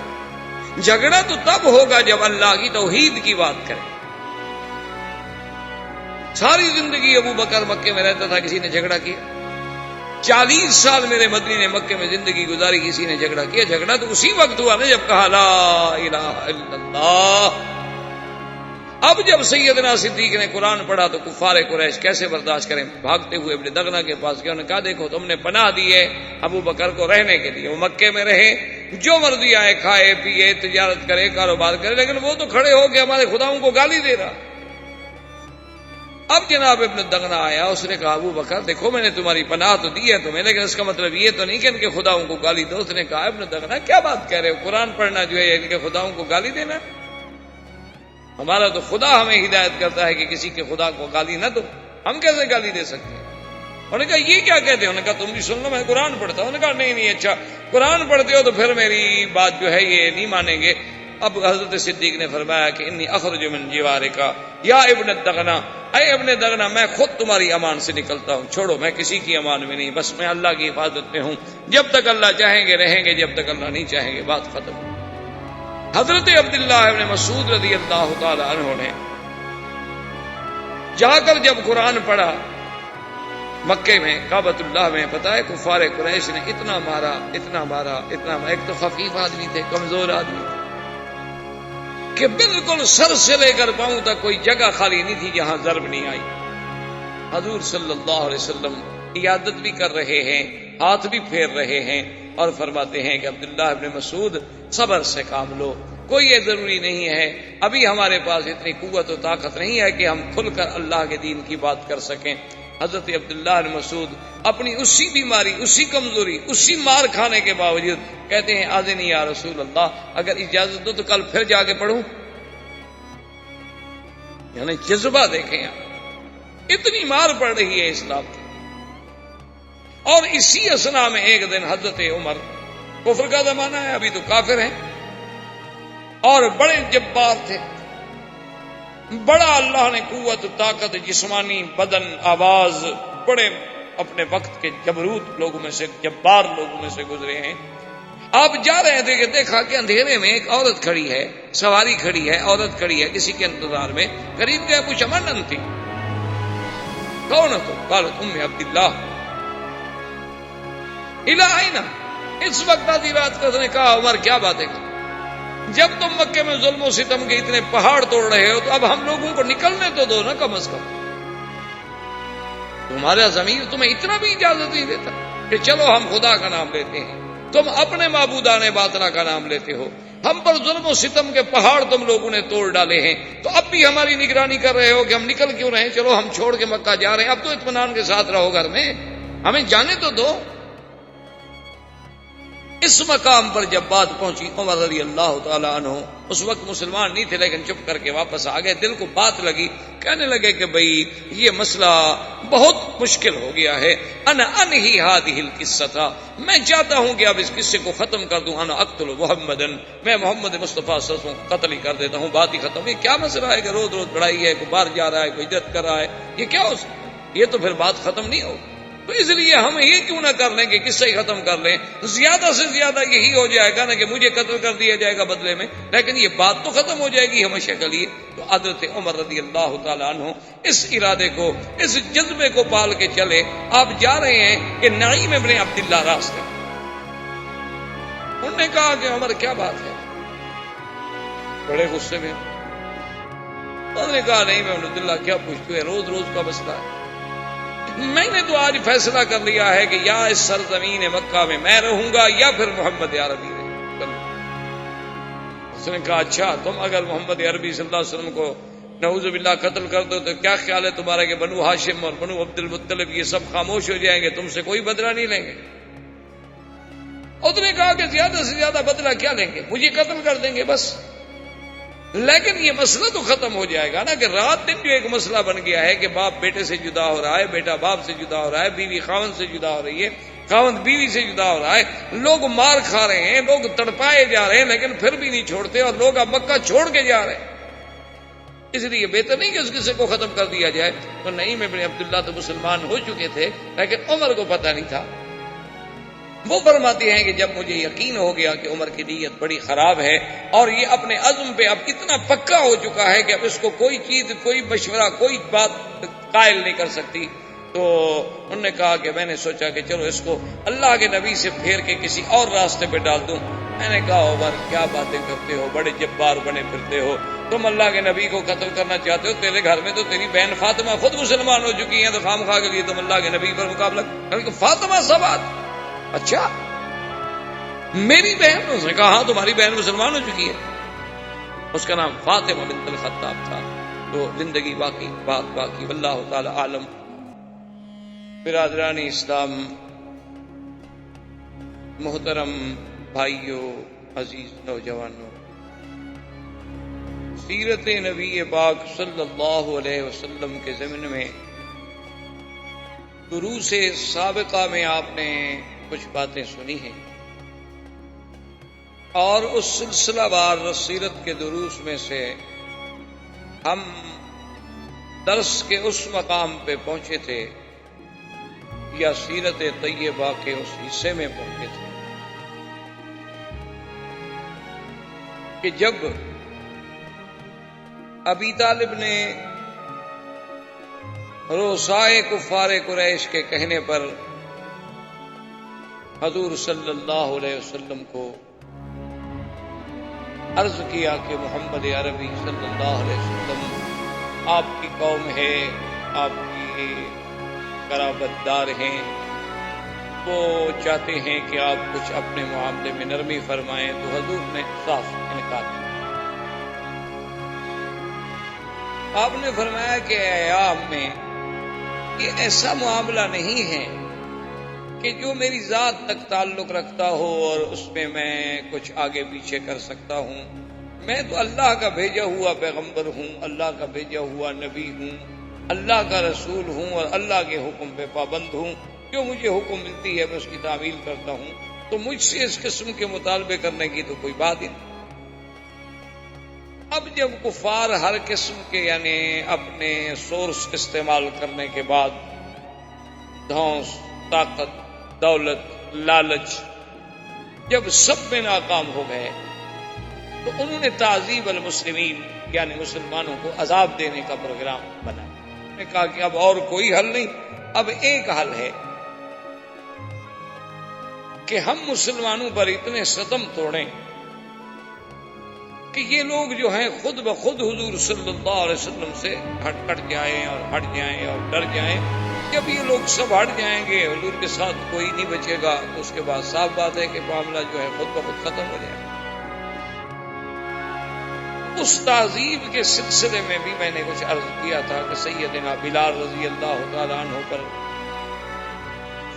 Speaker 2: جھگڑا تو تب ہوگا جب اللہ کی توحید کی بات کریں. ساری زندگی ابو بکر مکے میں رہتا تھا، کسی نے جھگڑا کیا؟ 40 سال میرے مدنی نے مکے میں زندگی گزاری، کسی نے جھگڑا کیا؟ جھگڑا تو اسی وقت ہوا نا جب کہا لا الہ الا اللہ. اب جب سیدنا صدیق نے قرآن پڑھا تو کفار قریش کیسے برداشت کریں؟ بھاگتے ہوئے ابن دغنہ کے پاس گئے. انہوں نے کہا دیکھو تم نے پناہ دی ہے ابو بکر کو رہنے کے لیے، وہ مکے میں رہے، جو مرضی آئے کھائے پیے، تجارت کرے، کاروبار کرے، لیکن وہ تو کھڑے ہو کے ہمارے خداؤں کو گالی دے رہا. اب جناب ابن دغنہ آیا، اس نے کہا ابو بکر دیکھو میں نے تمہاری پناہ تو دی ہے تمہیں، لیکن اس کا مطلب یہ تو نہیں کہ ان کے خداؤں کو گالی دو. اس نے کہا ابن دغنہ کیا بات کہہ رہے ہو؟ قرآن پڑھنا جو ہے ان کے خداؤں کو گالی دینا؟ ہمارا تو خدا ہمیں ہدایت کرتا ہے کہ کسی کے خدا کو گالی نہ دو، ہم کیسے گالی دے سکتے ہیں؟ انہوں نے کہا یہ کیا کہتے ہیں؟ انہوں نے کہا تم بھی سن لو، میں قرآن پڑھتا ہوں. انہوں نے کہا نہیں اچھا قرآن پڑھتے ہو تو پھر میری بات جو ہے یہ نہیں مانیں گے. اب حضرت صدیق نے فرمایا کہ انی اخرج من جوارک یا ابن دغنہ، اے ابن دغنہ میں خود تمہاری امان سے نکلتا ہوں، چھوڑو میں کسی کی امان میں نہیں، بس میں اللہ کی حفاظت میں ہوں. جب تک اللہ چاہیں گے رہیں گے، جب تک اللہ نہیں چاہیں گے بات ختم. حضرت عبداللہ ابن مسعود رضی اللہ تعالی عنہ نے جا کر جب قرآن پڑھا مکے میں کعبۃ اللہ میں، پتہ ہے کفار قریش نے اتنا مارا اتنا مارا اتنا مارا. ایک تو خفیف آدمی تھے، کمزور آدمی تھے کہ بالکل سر سے لے کر پاؤں تک کوئی جگہ خالی نہیں تھی جہاں ضرب نہیں آئی. حضور صلی اللہ علیہ وسلم عیادت بھی کر رہے ہیں، ہاتھ بھی پھیر رہے ہیں، اور فرماتے ہیں کہ عبداللہ ابن مسعود صبر سے کام لو، کوئی یہ ضروری نہیں ہے، ابھی ہمارے پاس اتنی قوت و طاقت نہیں ہے کہ ہم کھل کر اللہ کے دین کی بات کر سکیں. حضرت عبداللہ بن مسعود اپنی اسی بیماری، اسی کمزوری، اسی مار کھانے کے باوجود کہتے ہیں آذنی یا رسول اللہ، اگر اجازت دو تو کل پھر جا کے پڑھوں. یعنی جذبہ دیکھیں آپ، اتنی مار پڑ رہی ہے اسلام کی. اور اسی اسنا میں ایک دن حضرت عمر، کفر کا زمانہ ہے ابھی تو کافر ہیں، اور بڑے جبار تھے، بڑا اللہ نے قوت طاقت جسمانی بدن آواز، بڑے اپنے وقت کے جبروت لوگوں میں سے، جبار لوگوں میں سے گزرے ہیں. آپ جا رہے تھے کہ دیکھا کہ اندھیرے میں ایک عورت کھڑی ہے، سواری کھڑی ہے، عورت کھڑی ہے کسی کے انتظار میں. قریب گیا کچھ امن تھی. کون تو قالت ام عبداللہ الہینا. اس وقت آدھی رات کو اس نے کہا عمر کیا بات ہے، جب تم مکے میں ظلم و ستم کے اتنے پہاڑ توڑ رہے ہو تو اب ہم لوگوں کو نکلنے تو دو نا کم از کم. تمہارا ضمیر تمہیں اتنا بھی اجازت نہیں دیتا کہ چلو ہم خدا کا نام لیتے ہیں، تم اپنے معبودان باطلا کا نام لیتے ہو. ہم پر ظلم و ستم کے پہاڑ تم لوگوں نے توڑ ڈالے ہیں، تو اب بھی ہماری نگرانی کر رہے ہو کہ ہم نکل کیوں رہے ہیں؟ چلو ہم چھوڑ کے مکہ جا رہے ہیں، اب تو اطمینان کے ساتھ رہو گھر میں، ہمیں جانے تو دو. اس مقام پر جب بات پہنچی عمر رضی اللہ تعالی عنہ اس وقت مسلمان نہیں تھے، لیکن چپ کر کے واپس آ گئے. دل کو بات لگی، کہنے لگے کہ بھئی یہ مسئلہ بہت مشکل ہو گیا ہے. انا انہی ہادہ القصہ، میں چاہتا ہوں کہ اب اس قصے کو ختم کر دوں. انا اقتل محمدن، میں محمد مصطفیٰ صلی اللہ علیہ وسلم کو قتل ہی کر دیتا ہوں، بات ہی ختم. یہ کیا مسئلہ ہے کہ روز روز لڑائی ہے، کوئی باہر جا رہا ہے، کوئی ہجرت کر رہا ہے، یہ کیا ہو سکتا ہے؟ یہ تو پھر بات ختم نہیں ہوگی. تو اس لیے ہم یہ کیوں نہ کر لیں کہ قصہ ہی ختم کر لیں. زیادہ سے زیادہ یہی ہو جائے گا نا کہ مجھے قتل کر دیا جائے گا بدلے میں، لیکن یہ بات تو ختم ہو جائے گی ہمیشہ کے لیے. تو حضرت عمر رضی اللہ تعالیٰ عنہ اس ارادے کو، اس جذبے کو پال کے چلے. آپ جا رہے ہیں کہ نعیم ابن عبداللہ راستہ، انہوں نے کہا کہ عمر کیا بات ہے؟ بڑے غصے میں انہوں نے کہا نہیں میں عبداللہ کیا پوچھتے ہیں، روز روز کا مسئلہ ہے. میں نے تو آج فیصلہ کر لیا ہے کہ یا اس سرزمین مکہ میں میں رہوں گا یا پھر محمد عربی رہے. اس نے کہا اچھا تم اگر محمد عربی صلی اللہ علیہ وسلم کو نعوذ باللہ قتل کر دو تو کیا خیال ہے تمہارا کہ بنو ہاشم اور بنو عبد المطلب یہ سب خاموش ہو جائیں گے، تم سے کوئی بدلہ نہیں لیں گے؟ اس نے کہا کہ زیادہ سے زیادہ بدلہ کیا لیں گے، مجھے قتل کر دیں گے بس. لیکن یہ مسئلہ تو ختم ہو جائے گا نا کہ رات دن جو ایک مسئلہ بن گیا ہے کہ باپ بیٹے سے جدا ہو رہا ہے، بیٹا باپ سے جدا ہو رہا ہے، بیوی خاوند سے جدا ہو رہی ہے، خاوند بیوی سے جدا ہو رہا ہے، لوگ مار کھا رہے ہیں، لوگ تڑپائے جا رہے ہیں لیکن پھر بھی نہیں چھوڑتے، اور لوگ اب مکہ چھوڑ کے جا رہے ہیں. اس لیے بہتر نہیں کہ اس قصے کو ختم کر دیا جائے. تو نعیم ابن عبداللہ تو مسلمان ہو چکے تھے لیکن عمر کو پتہ نہیں تھا. وہ فرماتے ہیں کہ جب مجھے یقین ہو گیا کہ عمر کی نیت بڑی خراب ہے اور یہ اپنے عزم پہ اب اتنا پکا ہو چکا ہے کہ اب اس کو کوئی چیز، کوئی مشورہ، کوئی بات قائل نہیں کر سکتی، تو انہوں نے کہا کہ میں نے سوچا کہ چلو اس کو اللہ کے نبی سے پھیر کے کسی اور راستے پہ ڈال دوں. میں نے کہا عمر کیا باتیں کرتے ہو، بڑے جبار بنے پھرتے ہو، تم اللہ کے نبی کو قتل کرنا چاہتے ہو، تیرے گھر میں تو تیری بہن فاطمہ خود مسلمان ہو چکی ہیں، تو خام خواہ کے لیے تم اللہ کے نبی پر مقابلہ کرتے. فاطمہ سبات اچھا میری بہن؟ اس نے کہا ہاں تمہاری بہن مسلمان ہو چکی ہے. اس کا نام فاطمہ بنت الخطاب تھا. تو زندگی باقی بات باقی، واللہ تعالی عالم. برادران اسلام، محترم بھائیوں، عزیز نوجوانوں، سیرت نبی پاک صلی اللہ علیہ وسلم کے ضمن میں دروس سابقہ میں آپ نے کچھ باتیں سنی ہیں، اور اس سلسلہ وار سیرت کے دروس میں سے ہم درس کے اس مقام پہ پہنچے تھے یا سیرت طیبہ کے اس حصے میں پہنچے تھے کہ جب ابی طالب نے روسائے کفار قریش کے کہنے پر حضور صلی اللہ علیہ وسلم کو عرض کیا کہ محمد عربی صلی اللہ علیہ وسلم آپ کی قوم ہے، آپ کی قرابت دار ہیں، وہ چاہتے ہیں کہ آپ کچھ اپنے معاملے میں نرمی فرمائیں. تو حضور نے صاف انکار کیا. آپ نے فرمایا کہ اے عام میں یہ ایسا معاملہ نہیں ہے کہ جو میری ذات تک تعلق رکھتا ہو اور اس میں میں کچھ آگے پیچھے کر سکتا ہوں. میں تو اللہ کا بھیجا ہوا پیغمبر ہوں، اللہ کا بھیجا ہوا نبی ہوں، اللہ کا رسول ہوں، اور اللہ کے حکم پہ پابند ہوں. جو مجھے حکم ملتی ہے میں اس کی تعمیل کرتا ہوں. تو مجھ سے اس قسم کے مطالبے کرنے کی تو کوئی بات ہی نہیں. اب جب کفار ہر قسم کے یعنی اپنے سورس استعمال کرنے کے بعد دھونس، طاقت، دولت، لالچ جب سب میں ناکام ہو گئے تو انہوں نے تعذیب المسلمین یعنی مسلمانوں کو عذاب دینے کا پروگرام بنایا. انہوں نے کہا کہ اب اور کوئی حل نہیں، اب ایک حل ہے کہ ہم مسلمانوں پر اتنے ستم توڑیں کہ یہ لوگ جو ہیں خود بخود حضور صلی اللہ علیہ وسلم سے ہٹ جائیں اور ڈر جائیں. جب یہ لوگ سب ہٹ جائیں گے، حضور کے ساتھ کوئی نہیں بچے گا، تو اس کے بعد صاف بات ہے کہ معاملہ جو ہے خود بخود ختم ہو جائے گا. اس تعذیب کے سلسلے میں بھی میں نے کچھ عرض کیا تھا کہ سیدنا بلال رضی اللہ تعالیٰ عنہ پر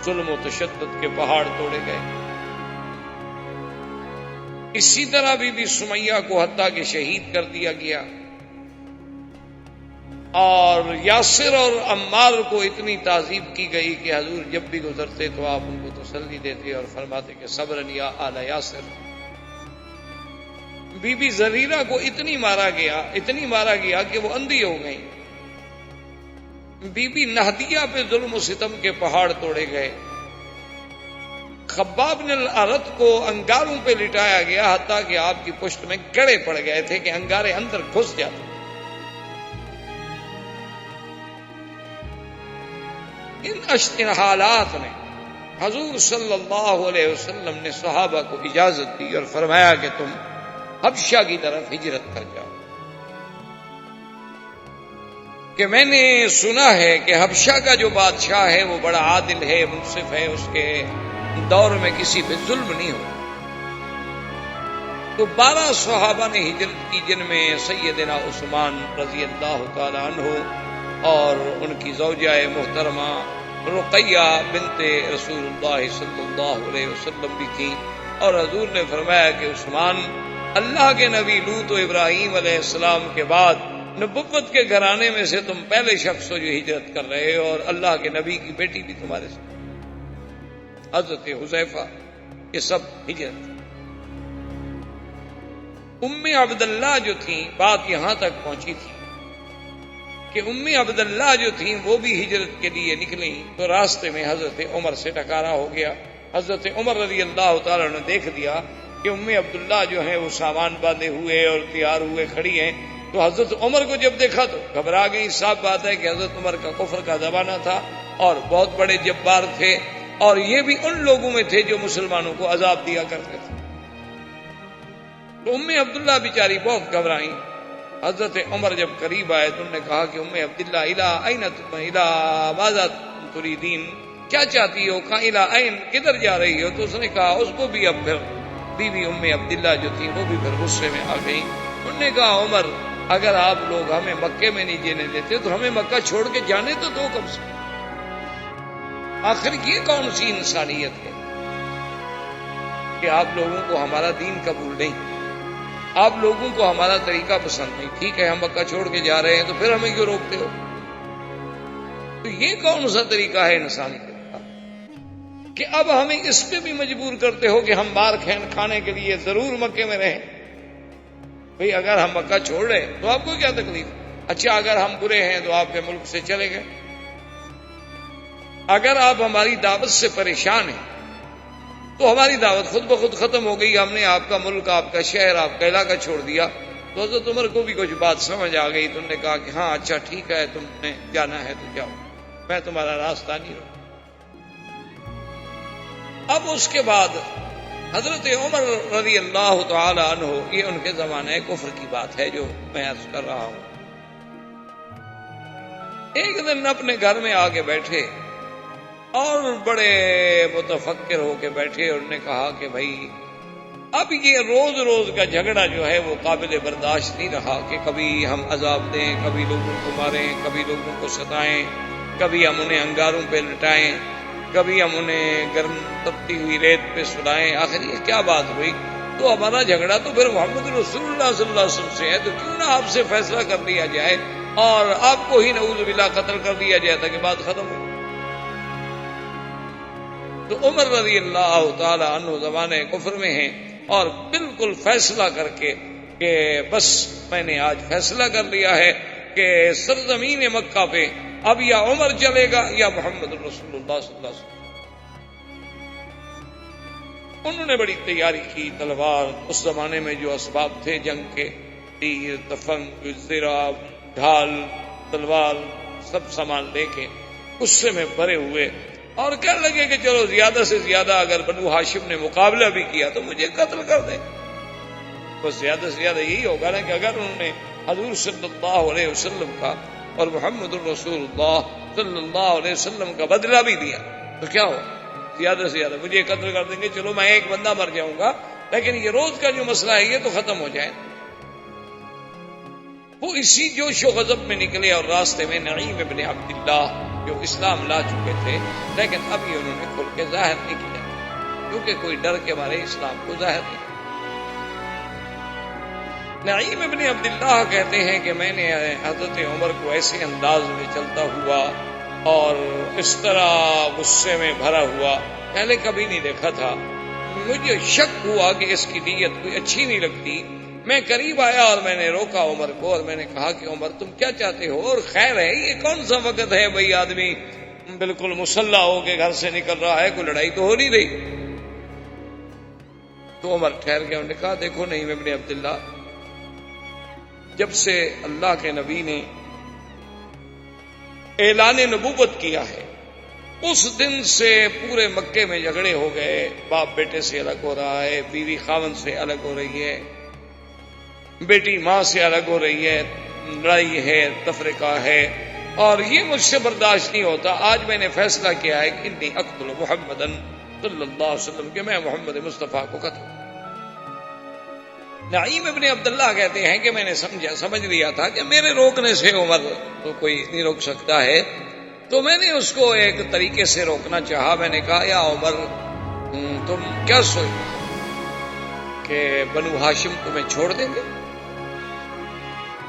Speaker 2: ظلم و تشدد کے پہاڑ توڑے گئے. اسی طرح بی سمیہ کو حتیٰ کہ شہید کر دیا گیا، اور یاسر اور عمار کو اتنی تعذیب کی گئی کہ حضور جب بھی گزرتے تو آپ ان کو تسلی دیتے اور فرماتے کہ صبر یا آل یاسر. بی زریرہ کو اتنی مارا گیا کہ وہ اندھی ہو گئی. بی بی نہدیہ پہ ظلم و ستم کے پہاڑ توڑے گئے، خباب بن الارت کو انگاروں پہ لٹایا گیا، حتیٰ کہ آپ کی پشت میں گڑے پڑ گئے تھے کہ انگارے اندر گھس جاتے۔ ان حالات میں حضور صلی اللہ علیہ وسلم نے صحابہ کو اجازت دی اور فرمایا کہ تم حبشہ کی طرف ہجرت کر جاؤ، کہ میں نے سنا ہے کہ حبشہ کا جو بادشاہ ہے وہ بڑا عادل ہے، منصف ہے، اس کے دور میں کسی پہ ظلم نہیں ہو۔ تو 12 صحابہ نے ہجرت کی، جن میں سیدنا عثمان رضی اللہ تعالی عنہ اور ان کی زوجہ محترمہ رقیہ بنت رسول اللہ صلی اللہ علیہ وسلم بھی تھیں، اور حضور نے فرمایا کہ عثمان، اللہ کے نبی لوط و ابراہیم علیہ السلام کے بعد نبوت کے گھرانے میں سے تم پہلے شخص ہو جو ہجرت کر رہے ہو، اور اللہ کے نبی کی بیٹی بھی تمہارے ساتھ، حضرت حذیفہ، یہ سب ہجرت۔ ام عبداللہ جو تھیں، بات یہاں تک پہنچی تھی کہ ام عبداللہ جو تھیں وہ بھی ہجرت کے لیے نکلیں، تو راستے میں حضرت عمر سے ٹکرا ہو گیا۔ حضرت عمر رضی اللہ تعالیٰ نے دیکھ دیا کہ ام عبداللہ جو ہیں وہ سامان باندھے ہوئے اور تیار ہوئے کھڑی ہیں، تو حضرت عمر کو جب دیکھا تو گھبرا گئی۔ صاف بات ہے کہ حضرت عمر کا کفر کا زمانہ تھا اور بہت بڑے جبار تھے، اور یہ بھی ان لوگوں میں تھے جو مسلمانوں کو عذاب دیا کرتے تھے۔ تو ام عبداللہ بیچاری بہت گھبرائیں۔ حضرت عمر جب قریب آئے تو انہوں نے کہا کہ ام عبداللہ الا این تم الا ماذا تريدين، کیا چاہتی ہو، کہاں الا این، کدھر جا رہی ہو؟ تو اس نے کہا، اس کو بھی اب پھر بیوی ام عبداللہ جو تھی وہ بھی پھر غصے میں آ گئی۔ انہوں نے کہا، عمر اگر آپ لوگ ہمیں مکے میں نہیں جینے دیتے تو ہمیں مکہ چھوڑ کے جانے تو دو کم سے کم۔ آخر یہ کون سی انسانیت ہے کہ آپ لوگوں کو ہمارا دین قبول نہیں، آپ لوگوں کو ہمارا طریقہ پسند نہیں؟ ٹھیک ہے، ہم مکہ چھوڑ کے جا رہے ہیں تو پھر ہمیں کیوں روکتے ہو؟ تو یہ کون سا طریقہ ہے انسانیت کا کہ اب ہمیں اس پہ بھی مجبور کرتے ہو کہ ہم مار کھانے کے لیے ضرور مکے میں رہیں؟ بھئی اگر ہم مکہ چھوڑ رہے تو آپ کو کیا تکلیف؟ اچھا اگر ہم برے ہیں تو آپ کے ملک سے چلے گئے، اگر آپ ہماری دعوت سے پریشان ہیں تو ہماری دعوت خود بخود ختم ہو گئی، ہم نے آپ کا ملک، آپ کا شہر، آپ کا علاقہ چھوڑ دیا۔ تو حضرت عمر کو بھی کچھ بات سمجھ آ گئی، تو انہوں نے کہا کہ ہاں اچھا ٹھیک ہے، تم نے جانا ہے تو جاؤ، میں تمہارا راستہ نہیں روکوں۔ اب اس کے بعد حضرت عمر رضی اللہ تعالی عنہ، یہ ان کے زمانے کفر کی بات ہے جو میں عرض کر رہا ہوں، ایک دن اپنے گھر میں آ کے بیٹھے اور بڑے متفکر ہو کے بیٹھے، اور انہوں نے کہا کہ بھائی اب یہ روز روز کا جھگڑا جو ہے وہ قابل برداشت نہیں رہا کہ کبھی ہم عذاب دیں، کبھی لوگوں کو ماریں، کبھی لوگوں کو ستائیں، کبھی ہم انہیں انگاروں پہ لٹائیں، کبھی ہم انہیں گرم تپتی ہوئی ریت پہ سلائیں، آخر یہ کیا بات ہوئی؟ تو ہمارا جھگڑا تو پھر محمد رسول اللہ صلی اللہ علیہ وسلم سے ہے، تو کیوں نہ آپ سے فیصلہ کر لیا جائے اور آپ کو ہی نعوذ باللہ قتل کر دیا جائے تاکہ بات ختم ہو۔ تو عمر رضی اللہ تعالی عنہ زمانے کفر میں ہیں اور بالکل فیصلہ کر کے کہ بس میں نے آج فیصلہ کر لیا ہے کہ سرزمین مکہ پہ اب یا عمر چلے گا یا محمد رسول اللہ صلی اللہ علیہ وسلم۔ انہوں نے بڑی تیاری کی، تلوار، اس زمانے میں جو اسباب تھے جنگ کے، تیر، تفنگ، زرہ، ڈھال، تلوار، سب سامان لے کے غصے میں بھرے ہوئے، اور کہنے لگے کہ چلو زیادہ سے زیادہ اگر بنو ہاشم نے مقابلہ بھی کیا تو مجھے قتل کر دیں۔ بس زیادہ سے زیادہ یہی ہوگا نا کہ اگر انہوں نے حضور صلی اللہ علیہ وسلم کا اور محمد الرسول اللہ صلی اللہ علیہ وسلم کا بدلہ بھی دیا تو کیا ہو؟ زیادہ سے زیادہ مجھے قتل کر دیں گے، چلو میں ایک بندہ مر جاؤں گا، لیکن یہ روز کا جو مسئلہ ہے یہ تو ختم ہو جائے۔ وہ اسی جوش و غضب میں نکلے اور راستے میں نعیم ابن عبداللہ جو اسلام لا چکے تھے لیکن ابھی انہوں نے کھل کے ظاہر نہیں کیا کیونکہ کوئی ڈر کے مارے اسلام کو ظاہر نہیں کیا۔ نعیم ابن عبداللہ کہتے ہیں کہ میں نے حضرت عمر کو ایسے انداز میں چلتا ہوا اور اس طرح غصے میں بھرا ہوا پہلے کبھی نہیں دیکھا تھا۔ مجھے شک ہوا کہ اس کی نیت کوئی اچھی نہیں لگتی، میں قریب آیا اور میں نے روکا عمر کو اور میں نے کہا کہ عمر تم کیا چاہتے ہو؟ اور خیر ہے یہ کون سا وقت ہے بھائی آدمی بالکل مسلح ہو کے گھر سے نکل رہا ہے، کوئی لڑائی تو ہو نہیں رہی۔ تو عمر ٹھہر گیا، انہوں نے کہا دیکھو نہیں ابن عبداللہ، جب سے اللہ کے نبی نے اعلان نبوت کیا ہے اس دن سے پورے مکے میں جھگڑے ہو گئے، باپ بیٹے سے الگ ہو رہا ہے، بیوی خاوند سے الگ ہو رہی ہے، بیٹی ماں سے الگ ہو رہی ہے، لڑائی ہے، تفرقہ ہے، اور یہ مجھ سے برداشت نہیں ہوتا۔ آج میں نے فیصلہ کیا ہے کہ انی اقتل محمدن صلی اللہ علیہ وسلم کہ میں محمد مصطفیٰ کو قتل۔ نعیم ابن عبداللہ کہتے ہیں کہ میں نے سمجھ لیا تھا کہ میرے روکنے سے عمر تو کوئی نہیں روک سکتا ہے، تو میں نے اس کو ایک طریقے سے روکنا چاہا۔ میں نے کہا یا عمر تم کیا سوچ کہ بنو ہاشم تمہیں چھوڑ دیں گے؟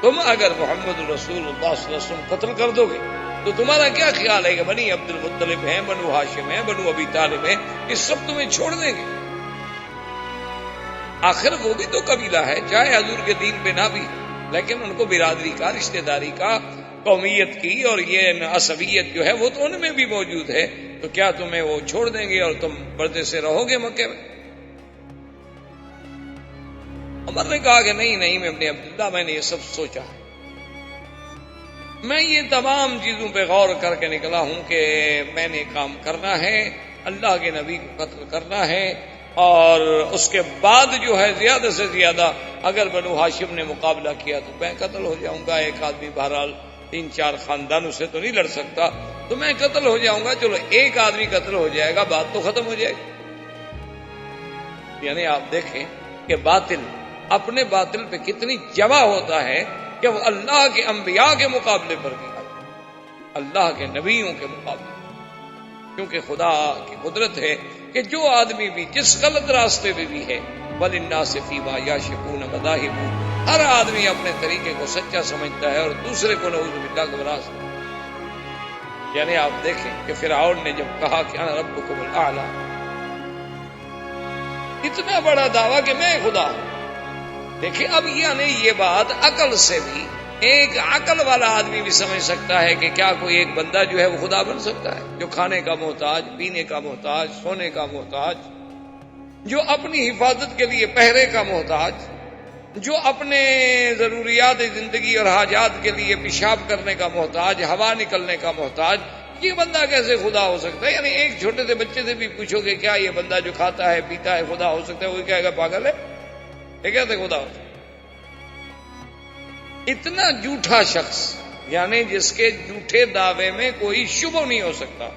Speaker 2: تم اگر محمد رسول اللہ صلی اللہ علیہ وسلم قتل کر دو گے تو تمہارا کیا خیال ہے کہ بنی عبد المطلب ہیں، بنو ہاشم ہیں، بنو ابی طالب ہیں، یہ سب تمہیں چھوڑ دیں گے؟ آخر وہ بھی تو قبیلہ ہے، چاہے حضور کے دین پہ نہ بھی، لیکن ان کو برادری کا، رشتہ داری کا، قومیت کی اور یہ عصبیت جو ہے وہ تو ان میں بھی موجود ہے، تو کیا تمہیں وہ چھوڑ دیں گے اور تم پردے سے رہو گے مکے میں؟ عمر نے کہا کہ نہیں میں ابن عبداللہ میں نے یہ سب سوچا ہے، میں یہ تمام چیزوں پہ غور کر کے نکلا ہوں کہ میں نے کام کرنا ہے، اللہ کے نبی کو قتل کرنا ہے، اور اس کے بعد جو ہے زیادہ سے زیادہ اگر بنو ہاشم نے مقابلہ کیا تو میں قتل ہو جاؤں گا۔ ایک آدمی بہرحال 3-4 خاندانوں سے تو نہیں لڑ سکتا، تو میں قتل ہو جاؤں گا، چلو ایک آدمی قتل ہو جائے گا، بات تو ختم ہو جائے گی۔ یعنی آپ دیکھیں کہ باطل اپنے باطل پہ کتنی جمع ہوتا ہے کہ وہ اللہ کے انبیاء کے مقابلے پر بھی آئے، اللہ کے نبیوں کے مقابلے، کیونکہ خدا کی قدرت ہے کہ جو آدمی بھی جس غلط راستے پہ بھی ہے وَلِلنَّاسِ فِي مَا يَعْشِقُونَ مَذَاهِبٌ، ہر آدمی اپنے طریقے کو سچا سمجھتا ہے اور دوسرے کو نعوذ باللہ گمراہ سمجھتا ہے۔ یعنی آپ دیکھیں کہ فرعون نے جب کہا کہ انا ربکم الاعلی، اتنا بڑا دعویٰ کہ میں خدا ہوں۔ دیکھیں اب یعنی یہ بات عقل سے بھی، ایک عقل والا آدمی بھی سمجھ سکتا ہے کہ کیا کوئی ایک بندہ جو ہے وہ خدا بن سکتا ہے، جو کھانے کا محتاج، پینے کا محتاج، سونے کا محتاج، جو اپنی حفاظت کے لیے پہرے کا محتاج، جو اپنے ضروریات زندگی اور حاجات کے لیے پیشاب کرنے کا محتاج، ہوا نکلنے کا محتاج، یہ بندہ کیسے خدا ہو سکتا ہے؟ یعنی ایک چھوٹے سے بچے سے بھی پوچھو کہ کیا یہ بندہ جو کھاتا ہے پیتا ہے خدا ہو سکتا ہے، وہ کہے گا پاگل ہے، یہ کیسے خدا ہو سکتا ہے؟ اتنا جھوٹا شخص، یعنی جس کے جھوٹے دعوے میں کوئی شبہ نہیں ہو سکتا۔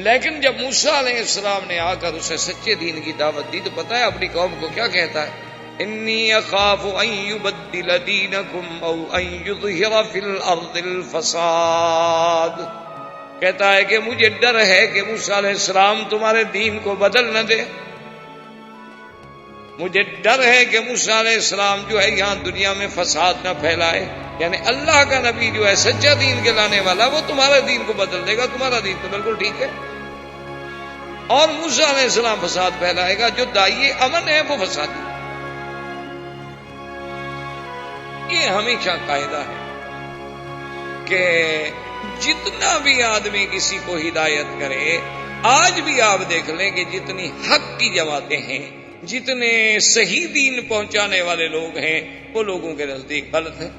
Speaker 2: لیکن جب موسیٰ علیہ السلام نے آ کر اسے سچے دین کی دعوت دی تو پتہ ہے اپنی قوم کو کیا کہتا ہے؟ انی اخاف ان یبدل دینکم او ان یظہر فی الارض الفساد، کہتا ہے کہ مجھے ڈر ہے کہ موسیٰ علیہ السلام تمہارے دین کو بدل نہ دے، مجھے ڈر ہے کہ موسیٰ علیہ السلام جو ہے یہاں دنیا میں فساد نہ پھیلائے۔ یعنی اللہ کا نبی جو ہے سچا دین کے لانے والا، وہ تمہارے دین کو بدل دے گا، تمہارا دین تو بالکل ٹھیک ہے، اور موسیٰ علیہ السلام فساد پھیلائے گا، جو داعی امن ہے وہ فسادی۔ یہ ہمیشہ قاعدہ ہے کہ جتنا بھی آدمی کسی کو ہدایت کرے، آج بھی آپ دیکھ لیں کہ جتنی حق کی جماعتیں ہیں، جتنے صحیح دین پہنچانے والے لوگ ہیں، وہ لوگوں کے نزدیک غلط ہیں،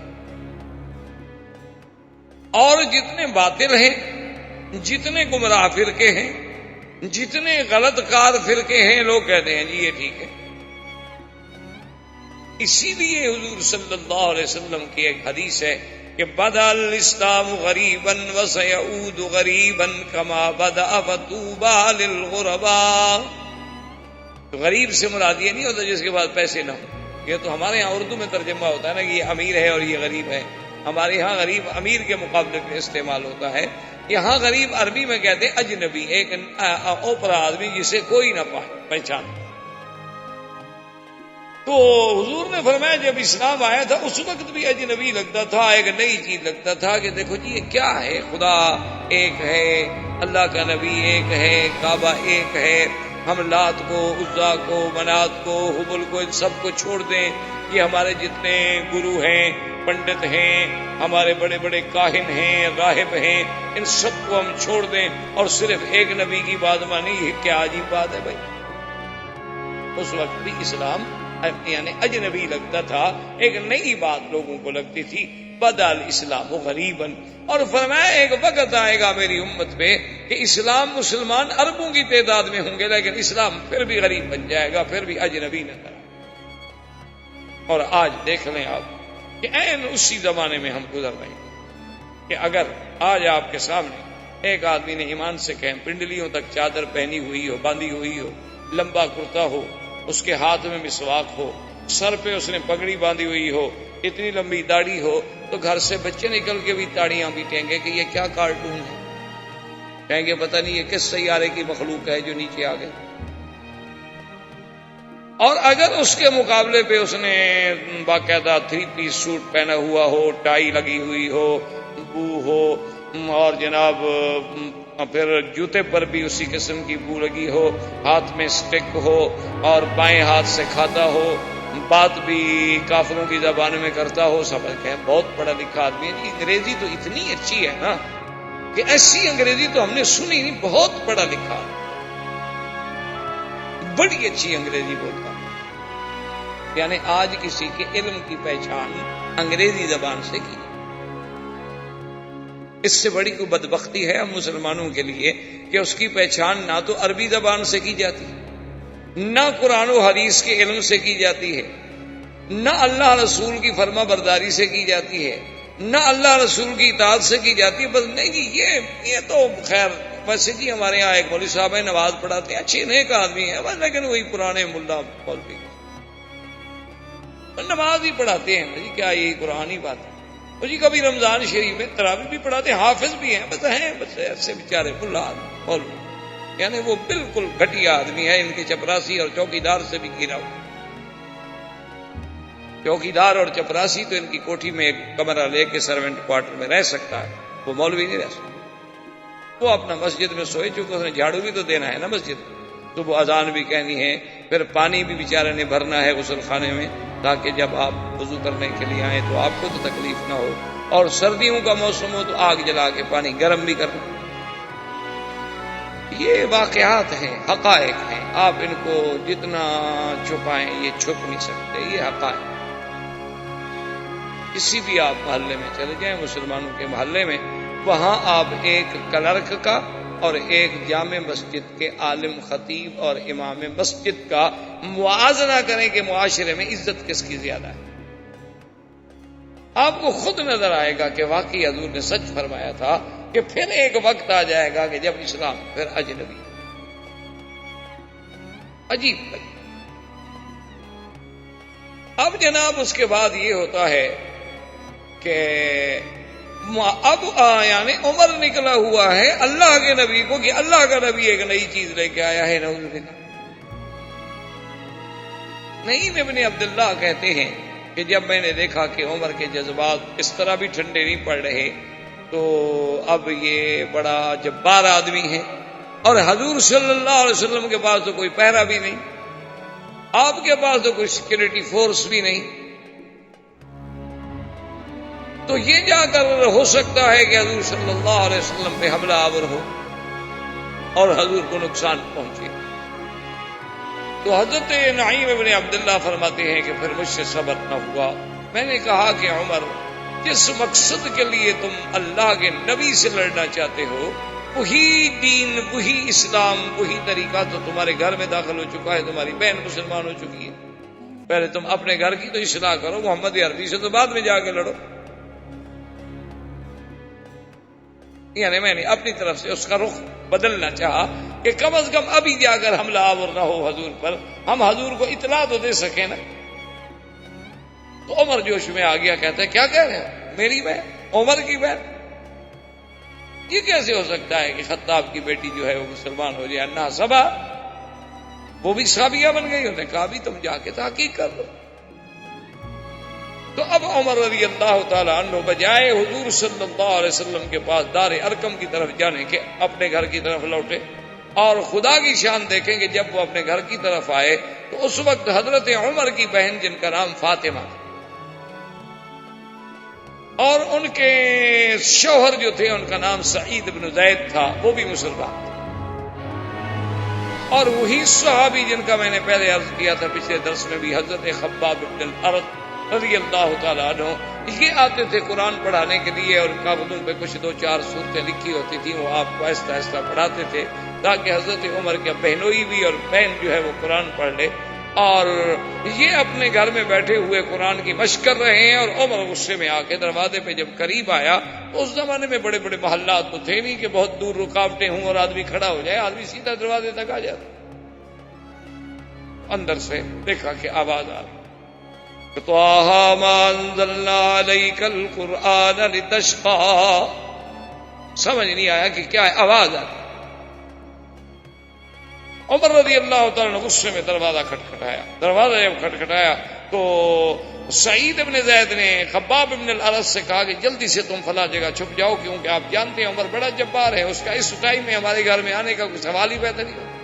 Speaker 2: اور جتنے باطل ہیں، جتنے گمراہ فرقے ہیں، جتنے غلط کار فرقے ہیں، لوگ کہتے ہیں جی یہ ٹھیک ہے۔ اسی لیے حضور صلی اللہ علیہ وسلم کی ایک حدیث ہے کہ بدأ الاسلام غریبا وسيعود غریبا کما بدأ فطوبى للغرباء۔ تو غریب سے مراد یہ نہیں ہوتا جس کے پاس پیسے نہ ہو، یہ تو ہمارے یہاں اردو میں ترجمہ ہوتا ہے نا کہ یہ امیر ہے اور یہ غریب ہے، ہمارے یہاں غریب امیر کے مقابلے میں استعمال ہوتا ہے، یہاں غریب عربی میں کہتے ہیں اجنبی، ایک اوپرا آدمی جسے کوئی نہ پہچان۔ تو حضور نے فرمایا جب اسلام آیا تھا اس وقت بھی اجنبی لگتا تھا، ایک نئی چیز لگتا تھا کہ دیکھو جی یہ کیا ہے، خدا ایک ہے، اللہ کا نبی ایک ہے، کعبہ ایک ہے، ہم لات کو، عزا کو، منات کو، حبل کو، ان سب کو چھوڑ دیں. یہ ہمارے جتنے گرو ہیں، پنڈت ہیں، ہمارے بڑے بڑے کاہن ہیں، راہب ہیں، ان سب کو ہم چھوڑ دیں اور صرف ایک نبی کی بات مانیں. یہ کیا عجیب بات ہے بھائی. اس وقت بھی اسلام یعنی اجنبی لگتا تھا، ایک نئی بات لوگوں کو لگتی تھی. بدل اسلام غریباً، اور فرمایا ایک وقت آئے گا میری امت پہ کہ اسلام مسلمان اربوں کی تعداد میں ہوں گے، لیکن اسلام پھر بھی غریب بن جائے گا، پھر بھی اجنبی نظر. اور آج دیکھ لیں آپ کہ عین اسی زمانے میں ہم گزر رہے ہیں کہ اگر آج آپ کے سامنے ایک آدمی نے ایمان سے کہیں پنڈلیوں تک چادر پہنی ہوئی ہو، باندھی ہوئی ہو، لمبا کرتا ہو، اس کے ہاتھ میں مسواک ہو، سر پہ اس نے پگڑی باندھی ہوئی ہو، اتنی لمبی داڑھی ہو، تو گھر سے بچے نکل کے بھی تاڑیاں پیٹیں گے کہ یہ کیا کارٹون ہے. کہیں گے پتہ نہیں یہ کس سیارے کی مخلوق ہے جو نیچے آ گئی. اور اگر اس کے مقابلے پہ اس نے باقاعدہ 3 پیس سوٹ پہنا ہوا ہو، ٹائی لگی ہوئی ہو، بو ہو، اور جناب پھر جوتے پر بھی اسی قسم کی بو لگی ہو، ہاتھ میں سٹک ہو اور بائیں ہاتھ سے کھاتا ہو، بات بھی کافروں کی زبان میں کرتا ہو، سمجھ گئے بہت پڑھا لکھا آدمی ہے. انگریزی تو اتنی اچھی ہے نا کہ ایسی انگریزی تو ہم نے سنی نہیں. بہت پڑھا لکھا، بڑی اچھی انگریزی بولتا. یعنی آج کسی کے علم کی پہچان انگریزی زبان سے کی. اس سے بڑی کوئی بدبختی ہے ہم مسلمانوں کے لیے کہ اس کی پہچان نہ تو عربی زبان سے کی جاتی، نہ قرآن و حدیث کے علم سے کی جاتی ہے، نہ اللہ رسول کی فرما برداری سے کی جاتی ہے، نہ اللہ رسول کی اطاعت سے کی جاتی ہے. بس نہیں جی، یہ تو خیر ویسے جی ہمارے یہاں ایک مولوی صاحب ہیں، نماز پڑھاتے ہیں، اچھے نیک آدمی ہیں، بس لیکن وہی پرانے ملا مولوی نماز ہی پڑھاتے ہیں. جی کیا یہ قرآن ہی بات ہے؟ جی کبھی رمضان شریف میں تراویح بھی پڑھاتے ہیں، حافظ بھی ہیں، بس ہیں بس ایسے بیچارے ملا مولوی. یعنی وہ بالکل گھٹیا آدمی ہے. ان کے چپراسی اور چوکیدار سے بھی گھرا ہوا. چوکیدار اور چپراسی تو ان کی کوٹھی میں ایک کمرہ لے کے سروینٹ کوارٹر میں رہ سکتا ہے، وہ مولوی نہیں رہ سکتا. وہ اپنا مسجد میں سوئے، چونکہ اس نے جھاڑو بھی تو دینا ہے نا مسجد، تو وہ اذان بھی کہنی ہے، پھر پانی بھی بیچارے نے بھرنا ہے غسل خانے میں تاکہ جب آپ وضو کرنے کے لیے آئیں تو آپ کو تو تکلیف نہ ہو، اور سردیوں کا موسم ہو تو آگ جلا کے پانی گرم بھی کرنا. یہ واقعات ہیں، حقائق ہیں. آپ ان کو جتنا چھپائیں یہ چھپ نہیں سکتے. یہ حقائق. کسی بھی آپ محلے میں چلے جائیں مسلمانوں کے محلے میں، وہاں آپ ایک کلرک کا اور ایک جامع مسجد کے عالم خطیب اور امام مسجد کا موازنہ کریں کہ معاشرے میں عزت کس کی زیادہ ہے. آپ کو خود نظر آئے گا کہ واقعی حضور نے سچ فرمایا تھا کہ پھر ایک وقت آ جائے گا کہ جب اسلام پھر اجنبی. عجیب. اب جناب اس کے بعد یہ ہوتا ہے کہ اب یعنی عمر نکلا ہوا ہے اللہ کے نبی کو کہ اللہ کا نبی ایک نئی چیز لے کے آیا ہے. نعوذ باللہ. نعیم ابن عبداللہ کہتے ہیں کہ جب میں نے دیکھا کہ عمر کے جذبات اس طرح بھی ٹھنڈے نہیں پڑ رہے تو اب یہ بڑا جبار آدمی ہے، اور حضور صلی اللہ علیہ وسلم کے پاس تو کوئی پہرا بھی نہیں، آپ کے پاس تو کوئی سیکورٹی فورس بھی نہیں، تو یہ جا کر ہو سکتا ہے کہ حضور صلی اللہ علیہ وسلم پہ حملہ آور ہو اور حضور کو نقصان پہنچے. تو حضرت نعیم ابن عبداللہ فرماتے ہیں کہ پھر مجھ سے صبر نہ ہوا. میں نے کہا کہ عمر، جس مقصد کے لیے تم اللہ کے نبی سے لڑنا چاہتے ہو وہی دین، وہی اسلام، وہی طریقہ تو تمہارے گھر میں داخل ہو چکا ہے، تمہاری بہن مسلمان ہو چکی ہے. پہلے تم اپنے گھر کی تو اصلاح کرو، محمد عربی سے تو بعد میں جا کے لڑو. یعنی میں نے اپنی طرف سے اس کا رخ بدلنا چاہا کہ کم از کم ابھی جا کر حملہ آور نہ ہو حضور پر، ہم حضور کو اطلاع تو دے سکیں نا. تو عمر جوش میں آ گیا، کہتا ہے کیا کہہ رہے ہیں؟ میری بہن، عمر کی بہن؟ یہ کیسے ہو سکتا ہے کہ خطاب کی بیٹی جو ہے وہ مسلمان ہو جائے؟ انہا صبا، وہ بھی صحابیہ بن گئی. انہوں نے کہا بھی تم جا کے تحقیق کر لو. تو اب عمر رضی اللہ تعالیٰ عنہ بجائے حضور صلی اللہ علیہ وسلم کے پاس دار ارقم کی طرف جانے کے اپنے گھر کی طرف لوٹے اور خدا کی شان دیکھیں کہ جب وہ اپنے گھر کی طرف آئے تو اس وقت حضرت عمر کی بہن جن کا نام فاطمہ تھا اور ان کے شوہر جو تھے ان کا نام سعید بن زید تھا، وہ بھی مسلمان تھے، اور وہی صحابی جن کا میں نے پہلے عرض کیا تھا پچھلے درس میں بھی، حضرت خباب بن الارت رضی اللہ تعالیٰ عنہ، یہ آتے تھے قرآن پڑھانے کے لیے، اور کاغذوں پہ کچھ 2-4 صورتیں لکھی ہوتی تھیں، وہ آپ کو آہستہ آہستہ پڑھاتے تھے تاکہ حضرت عمر کے بہنوئی بھی اور بہن جو ہے وہ قرآن پڑھ لے، اور یہ اپنے گھر میں بیٹھے ہوئے قرآن کی مشق کر رہے ہیں، اور عمر غصے میں آ کے دروازے پہ جب قریب آیا، اس زمانے میں بڑے بڑے محلات تو تھے نہیں کہ بہت دور رکاوٹیں ہوں اور آدمی کھڑا ہو جائے، آدمی سیدھا دروازے تک آ جاتا، اندر سے دیکھا کہ آواز آ رہی، طٰہٰ مَا أَنزَلْنَا عَلَيْكَ الْقُرْآنَ لِتَشْقَىٰ، سمجھ نہیں آیا کہ کیا ہے، آواز آ رہی۔ عمر رضی اللہ تعالیٰ نے غصے میں دروازہ کھٹکھٹایا، دروازہ جب کھٹکھٹایا تو سعید بن زید نے خباب بن الارت سے کہا کہ جلدی سے تم فلاں جگہ چھپ جاؤ، کیونکہ آپ جانتے ہیں عمر بڑا جبار ہے، اس کا اس ٹائم میں ہمارے گھر میں آنے کا کوئی سوال ہی پیدا نہیں ہوتا،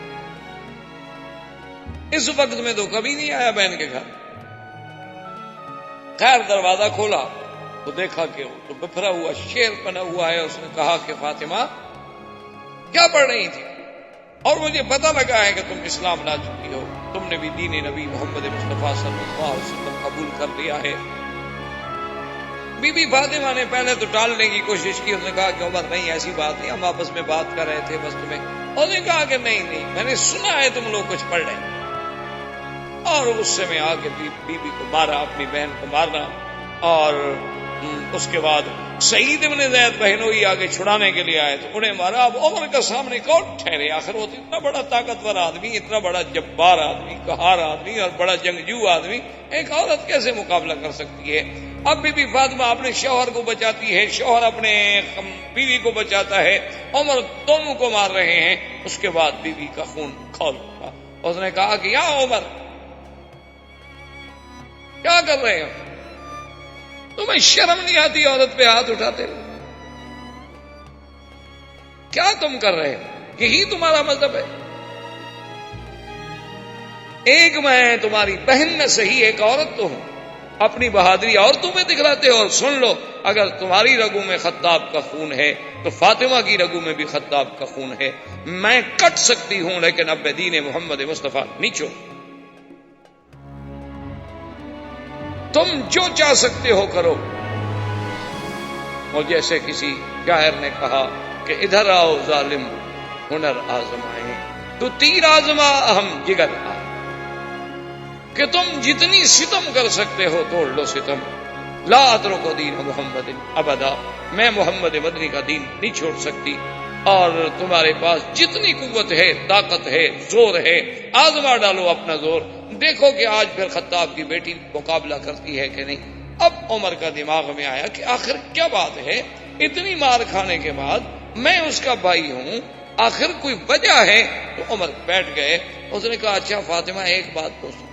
Speaker 2: اس وقت میں تو کبھی نہیں آیا بہن کے گھر۔ خیر دروازہ کھولا تو دیکھا کہ وہ تو بپھرا ہوا شیر بنا ہوا ہے، اس نے کہا کہ فاطمہ کیا پڑھ رہی تھی؟ اور مجھے پتہ لگا ہے کہ تم اسلام لا چکی ہو، تم نے بھی دین نبی محمد مصطفیٰ صلی اللہ علیہ وسلم قبول کر لیا ہے۔ بی بی فاطمہ نے پہلے تو ٹالنے کی کوشش کی، اس نے کہا کہ عمر نہیں ایسی بات نہیں، ہم آپس میں بات کر رہے تھے بس تمہیں، اس نے کہا کہ نہیں میں نے سنا ہے تم لوگ کچھ پڑھ رہے ہیں، اور غصے میں آ کے بی بی کو مارا، اپنی بہن کو مارنا، اور اس کے بعد سعید بن زید بہنوئی آگے چھڑانے کے لیے آئے تو انہیں مارا۔ اب عمر کا سامنے کون ٹھہرے؟ آخر وہ تو اتنا بڑا طاقتور آدمی، اتنا بڑا جبار آدمی، قہار آدمی اور بڑا جنگجو آدمی، ایک عورت کیسے مقابلہ کر سکتی ہے؟ اب بی بی فاطمہ اپنے شوہر کو بچاتی ہے، شوہر اپنے بیوی کو بچاتا ہے، عمر دونوں کو مار رہے ہیں۔ اس کے بعد بیوی کا خون کھول اٹھا، اس نے کہا کہ یا عمر کیا کر رہے ہو؟ تمہیں شرم نہیں آتی عورت پہ ہاتھ اٹھاتے ہو؟ کیا تم کر رہے ہو؟ یہی تمہارا مذہب ہے؟ ایک میں تمہاری بہن میں صحیح ایک عورت تو ہوں، اپنی بہادری اور تمہیں دکھلاتے ہو، اور سن لو اگر تمہاری رگوں میں خطاب کا خون ہے تو فاطمہ کی رگوں میں بھی خطاب کا خون ہے، میں کٹ سکتی ہوں لیکن اب دین محمد مصطفیٰ نہیں چھوڑ، تم جو چاہ سکتے ہو کرو۔ اور جیسے کسی شاعر نے کہا کہ ادھر آؤ ظالم ہنر آزمائیں، تو تیر آزما ہم جگر آئے، کہ تم جتنی ستم کر سکتے ہو توڑ لو ستم، لا اترک دین محمد ابدا، میں محمد مدنی کا دین نہیں چھوڑ سکتی، اور تمہارے پاس جتنی قوت ہے، طاقت ہے، زور ہے، آزما ڈالو اپنا زور، دیکھو کہ آج پھر خطاب کی بیٹی مقابلہ کرتی ہے کہ نہیں۔ اب عمر کا دماغ میں آیا کہ آخر کیا بات ہے، اتنی مار کھانے کے بعد میں اس کا بھائی ہوں، آخر کوئی وجہ ہے؟ تو عمر بیٹھ گئے، اس نے کہا اچھا فاطمہ ایک بات پوچھو۔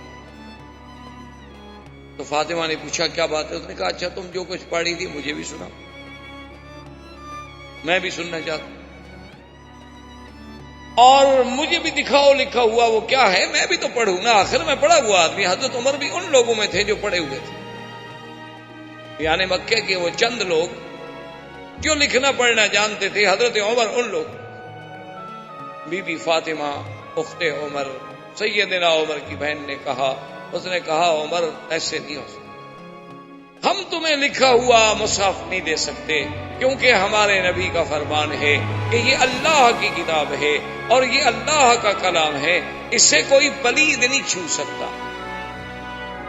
Speaker 2: تو فاطمہ نے پوچھا کیا بات ہے؟ اس نے کہا اچھا تم جو کچھ پڑھی تھی مجھے بھی سنا، میں بھی سننا چاہتا ہوں، اور مجھے بھی دکھاؤ لکھا ہوا وہ کیا ہے، میں بھی تو پڑھوں نا، آخر میں پڑھا ہوا آدمی، حضرت عمر بھی ان لوگوں میں تھے جو پڑھے ہوئے تھے، یعنی مکے کے وہ چند لوگ جو لکھنا پڑھنا جانتے تھے، حضرت عمر ان لوگ۔ بی بی فاطمہ اخت عمر سیدنا عمر کی بہن نے کہا، اس نے کہا عمر ایسے نہیں ہو سکتا، ہم تمہیں لکھا ہوا مصحف نہیں دے سکتے، کیونکہ ہمارے نبی کا فرمان ہے کہ یہ اللہ کی کتاب ہے اور یہ اللہ کا کلام ہے، اس سے کوئی پلید نہیں چھو سکتا۔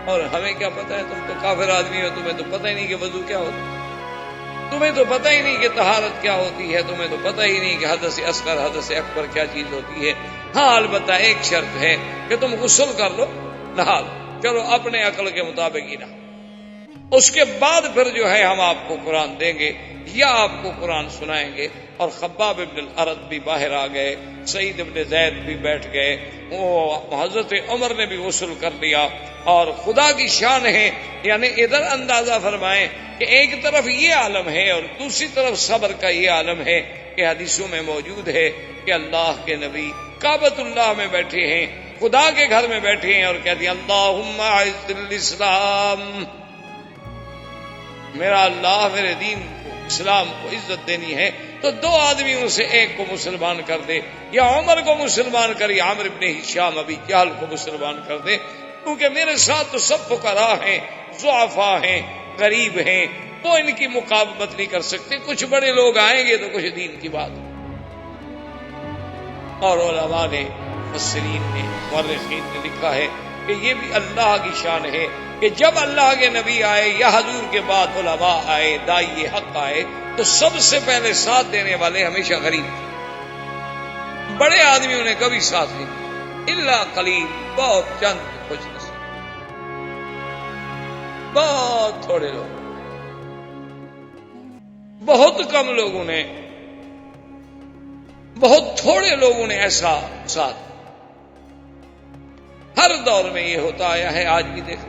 Speaker 2: اور ہمیں کیا پتہ ہے، تم تو کافر آدمی ہو، تمہیں تو پتہ ہی نہیں کہ وضو کیا ہوتا ہے، تمہیں تو پتہ ہی نہیں کہ طہارت کیا ہوتی ہے، تمہیں تو پتہ ہی نہیں کہ حدث اصغر حدث اکبر کیا چیز ہوتی ہے۔ ہاں البتہ ایک شرط ہے کہ تم غسل کر لو، نہا لو، چلو اپنے عقل کے مطابق ہی نہا، اس کے بعد پھر جو ہے ہم آپ کو قرآن دیں گے یا آپ کو قرآن سنائیں گے۔ اور خباب ابن الارت بھی باہر آ گئے، سعید ابن زید بھی بیٹھ گئے، وہ حضرت عمر نے بھی غسل کر لیا، اور خدا کی شان ہے، یعنی ادھر اندازہ فرمائیں کہ ایک طرف یہ عالم ہے اور دوسری طرف صبر کا یہ عالم ہے کہ حدیثوں میں موجود ہے کہ اللہ کے نبی کعبۃ اللہ میں بیٹھے ہیں، خدا کے گھر میں بیٹھے ہیں اور کہتے ہیں اللہم اعز الاسلام، میرا اللہ میرے دین کو، اسلام کو عزت دینی ہے تو دو آدمیوں سے ایک کو مسلمان کر دے، یا عمر کو مسلمان کر یا عامر ابن ہشام ابی جہل کو مسلمان کر دے، کیونکہ میرے ساتھ تو سب فقراء ہیں، ضعفاء ہیں، غریب ہیں، وہ ان کی مقابلت نہیں کر سکتے، کچھ بڑے لوگ آئیں گے تو کچھ دین کی بات۔ اور علماء نے، مفسرین نے، مورخین نے لکھا ہے کہ یہ بھی اللہ کی شان ہے کہ جب اللہ کے نبی آئے یا حضور کے بعد علماء آئے، داعی حق آئے، تو سب سے پہلے ساتھ دینے والے ہمیشہ غریب تھے، بڑے آدمیوں نے کبھی ساتھ نہیں دیا، الا قلیل، بہت چند کچھ نصیب، بہت تھوڑے لوگ، بہت کم لوگوں نے، بہت تھوڑے لوگوں نے ایسا ساتھ۔ ہر دور میں یہ ہوتا آیا ہے، آج بھی دیکھ،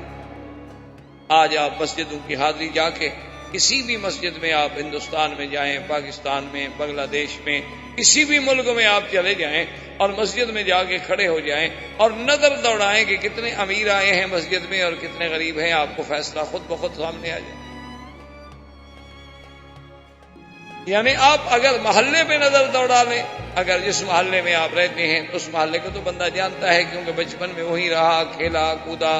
Speaker 2: آج آپ مسجدوں کی حاضری جا کے کسی بھی مسجد میں آپ ہندوستان میں جائیں، پاکستان میں، بنگلہ دیش میں، کسی بھی ملک میں آپ چلے جائیں اور مسجد میں جا کے کھڑے ہو جائیں اور نظر دوڑائیں کہ کتنے امیر آئے ہیں مسجد میں اور کتنے غریب ہیں، آپ کو فیصلہ خود بخود سامنے آ جائے۔ یعنی آپ اگر محلے میں نظر دوڑا لیں، اگر جس محلے میں آپ رہتے ہیں اس محلے کو تو بندہ جانتا ہے، کیونکہ بچپن میں وہی رہا، کھیلا کودا،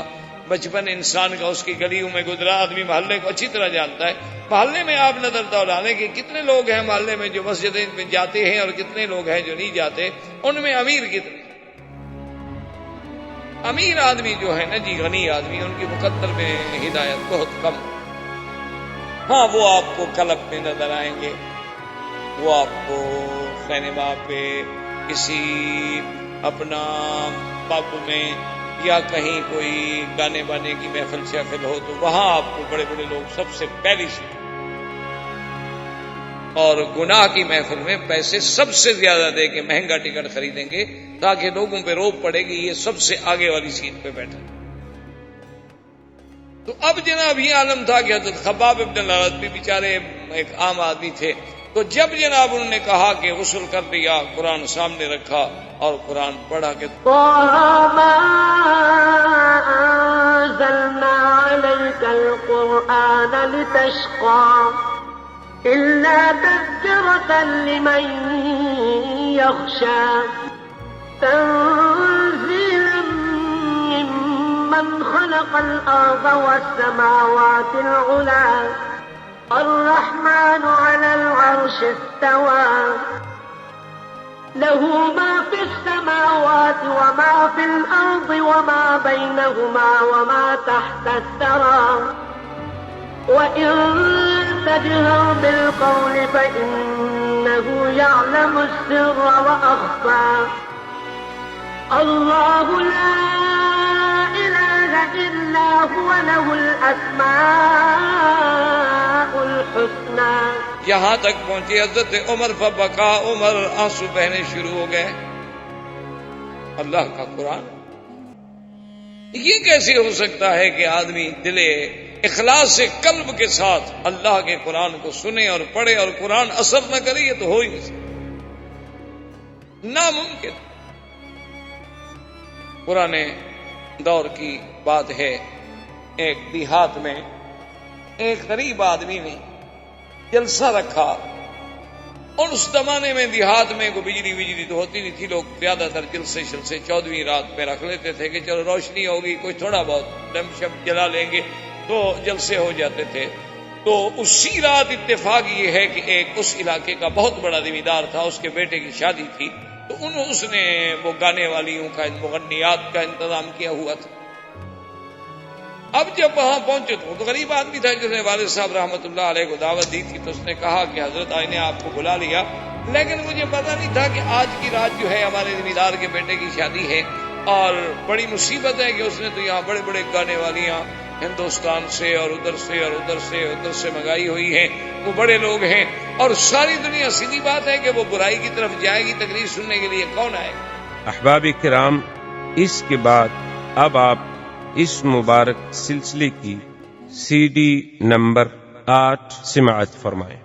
Speaker 2: بچپن انسان کا اس کی گلیوں میں گزرا، آدمی محلے کو اچھی طرح جانتا ہے۔ محلے میں آپ نظر دوڑا لیں کہ کتنے لوگ ہیں محلے میں جو مسجد میں جاتے ہیں اور کتنے لوگ ہیں جو نہیں جاتے، ان میں امیر کتنے، امیر آدمی جو ہے نا جی، غنی آدمی، ان کی مقدر میں ہدایت بہت کم۔ ہاں وہ آپ کو کلب میں نظر آئیں گے، وہ آپ کو سینما پہ، کسی اپنا پب میں، یا کہیں کوئی گانے بانے کی محفل شافل ہو تو وہاں آپ کو بڑے بڑے لوگ سب سے پہلی سے، اور گناہ کی محفل میں پیسے سب سے زیادہ دے کے مہنگا ٹکٹ خریدیں گے تاکہ لوگوں پہ روب پڑے گی یہ سب سے آگے والی سیٹ پہ بیٹھا۔ تو اب جناب یہ عالم تھا کہ حضرت خباب ابن الارت بھی بیچارے ایک عام آدمی تھے، تو جب جناب انہوں نے کہا کہ غسل کر لیا، قرآن سامنے رکھا اور قرآن پڑھا کہ
Speaker 3: وَمَا أَنزَلْنَا عَلَيْكَ الْقُرْآنَ لِتَشْقَىٰ إِلَّا تَذْكِرَةً لِمَن يَخْشَىٰ تَنزِيلًا مِّمَّنْ خَلَقَ الْأَرْضَ وَالسَّمَاوَاتِ الْعُلَىٰ الرحمن على العرش استوى له ما في السماوات وما في الأرض وما بينهما وما تحت الثرى وإن تجهر بالقول فإنه يعلم السر وأخفى الله لا إله إلا هو له الأسماء الحسنى۔
Speaker 2: یہاں تک پہنچے حضرت عمر فبکا، عمر آنسو بہنے شروع ہو گئے۔ اللہ کا قرآن، یہ کیسے ہو سکتا ہے کہ آدمی دل اخلاص سے قلب کے ساتھ اللہ کے قرآن کو سنے اور پڑھے اور قرآن اثر نہ کرے؟ یہ تو ہو ہی نہیں سکتا، ناممکن۔ پرانے دور کی بات ہے، ایک دیہات میں ایک غریب آدمی نے جلسہ رکھا، اور اس زمانے میں دیہات میں کوئی بجلی تو ہوتی نہیں تھی، لوگ زیادہ تر جلسے 14ویں رات میں رکھ لیتے تھے کہ چلو روشنی ہوگی، کوئی تھوڑا بہت لمپ شپ جلا لیں گے تو جلسے ہو جاتے تھے۔ تو اسی رات اتفاق یہ ہے کہ ایک اس علاقے کا بہت بڑا زمیندار تھا، اس کے بیٹے کی شادی تھی، تو اس نے وہ گانے والیوں کا، مغنیات کا انتظام کیا ہوا تھا۔ اب جب وہاں پہنچے تو غریب آدمی تھا جس نے والد صاحب رحمۃ اللہ علیہ کو دعوت دی تھی، تو اس نے کہا کہ حضرت آئی نے آپ کو بلا لیا، لیکن مجھے پتا نہیں تھا کہ آج کی رات جو ہے ہمارے زمیندار کے بیٹے کی شادی ہے، اور بڑی مصیبت ہے کہ اس نے تو یہاں بڑے بڑے گانے والیاں ہندوستان سے اور ادھر سے اور ادھر سے منگائی ہوئی ہیں، وہ بڑے لوگ ہیں، اور ساری دنیا، سیدھی بات ہے کہ وہ برائی کی طرف جائے گی، تقریر سننے کے لیے کون آئے گا؟
Speaker 1: احباب کرام، اس کے بعد اب آپ اس مبارک سلسلے کی CD نمبر 8 سماعت فرمائیں۔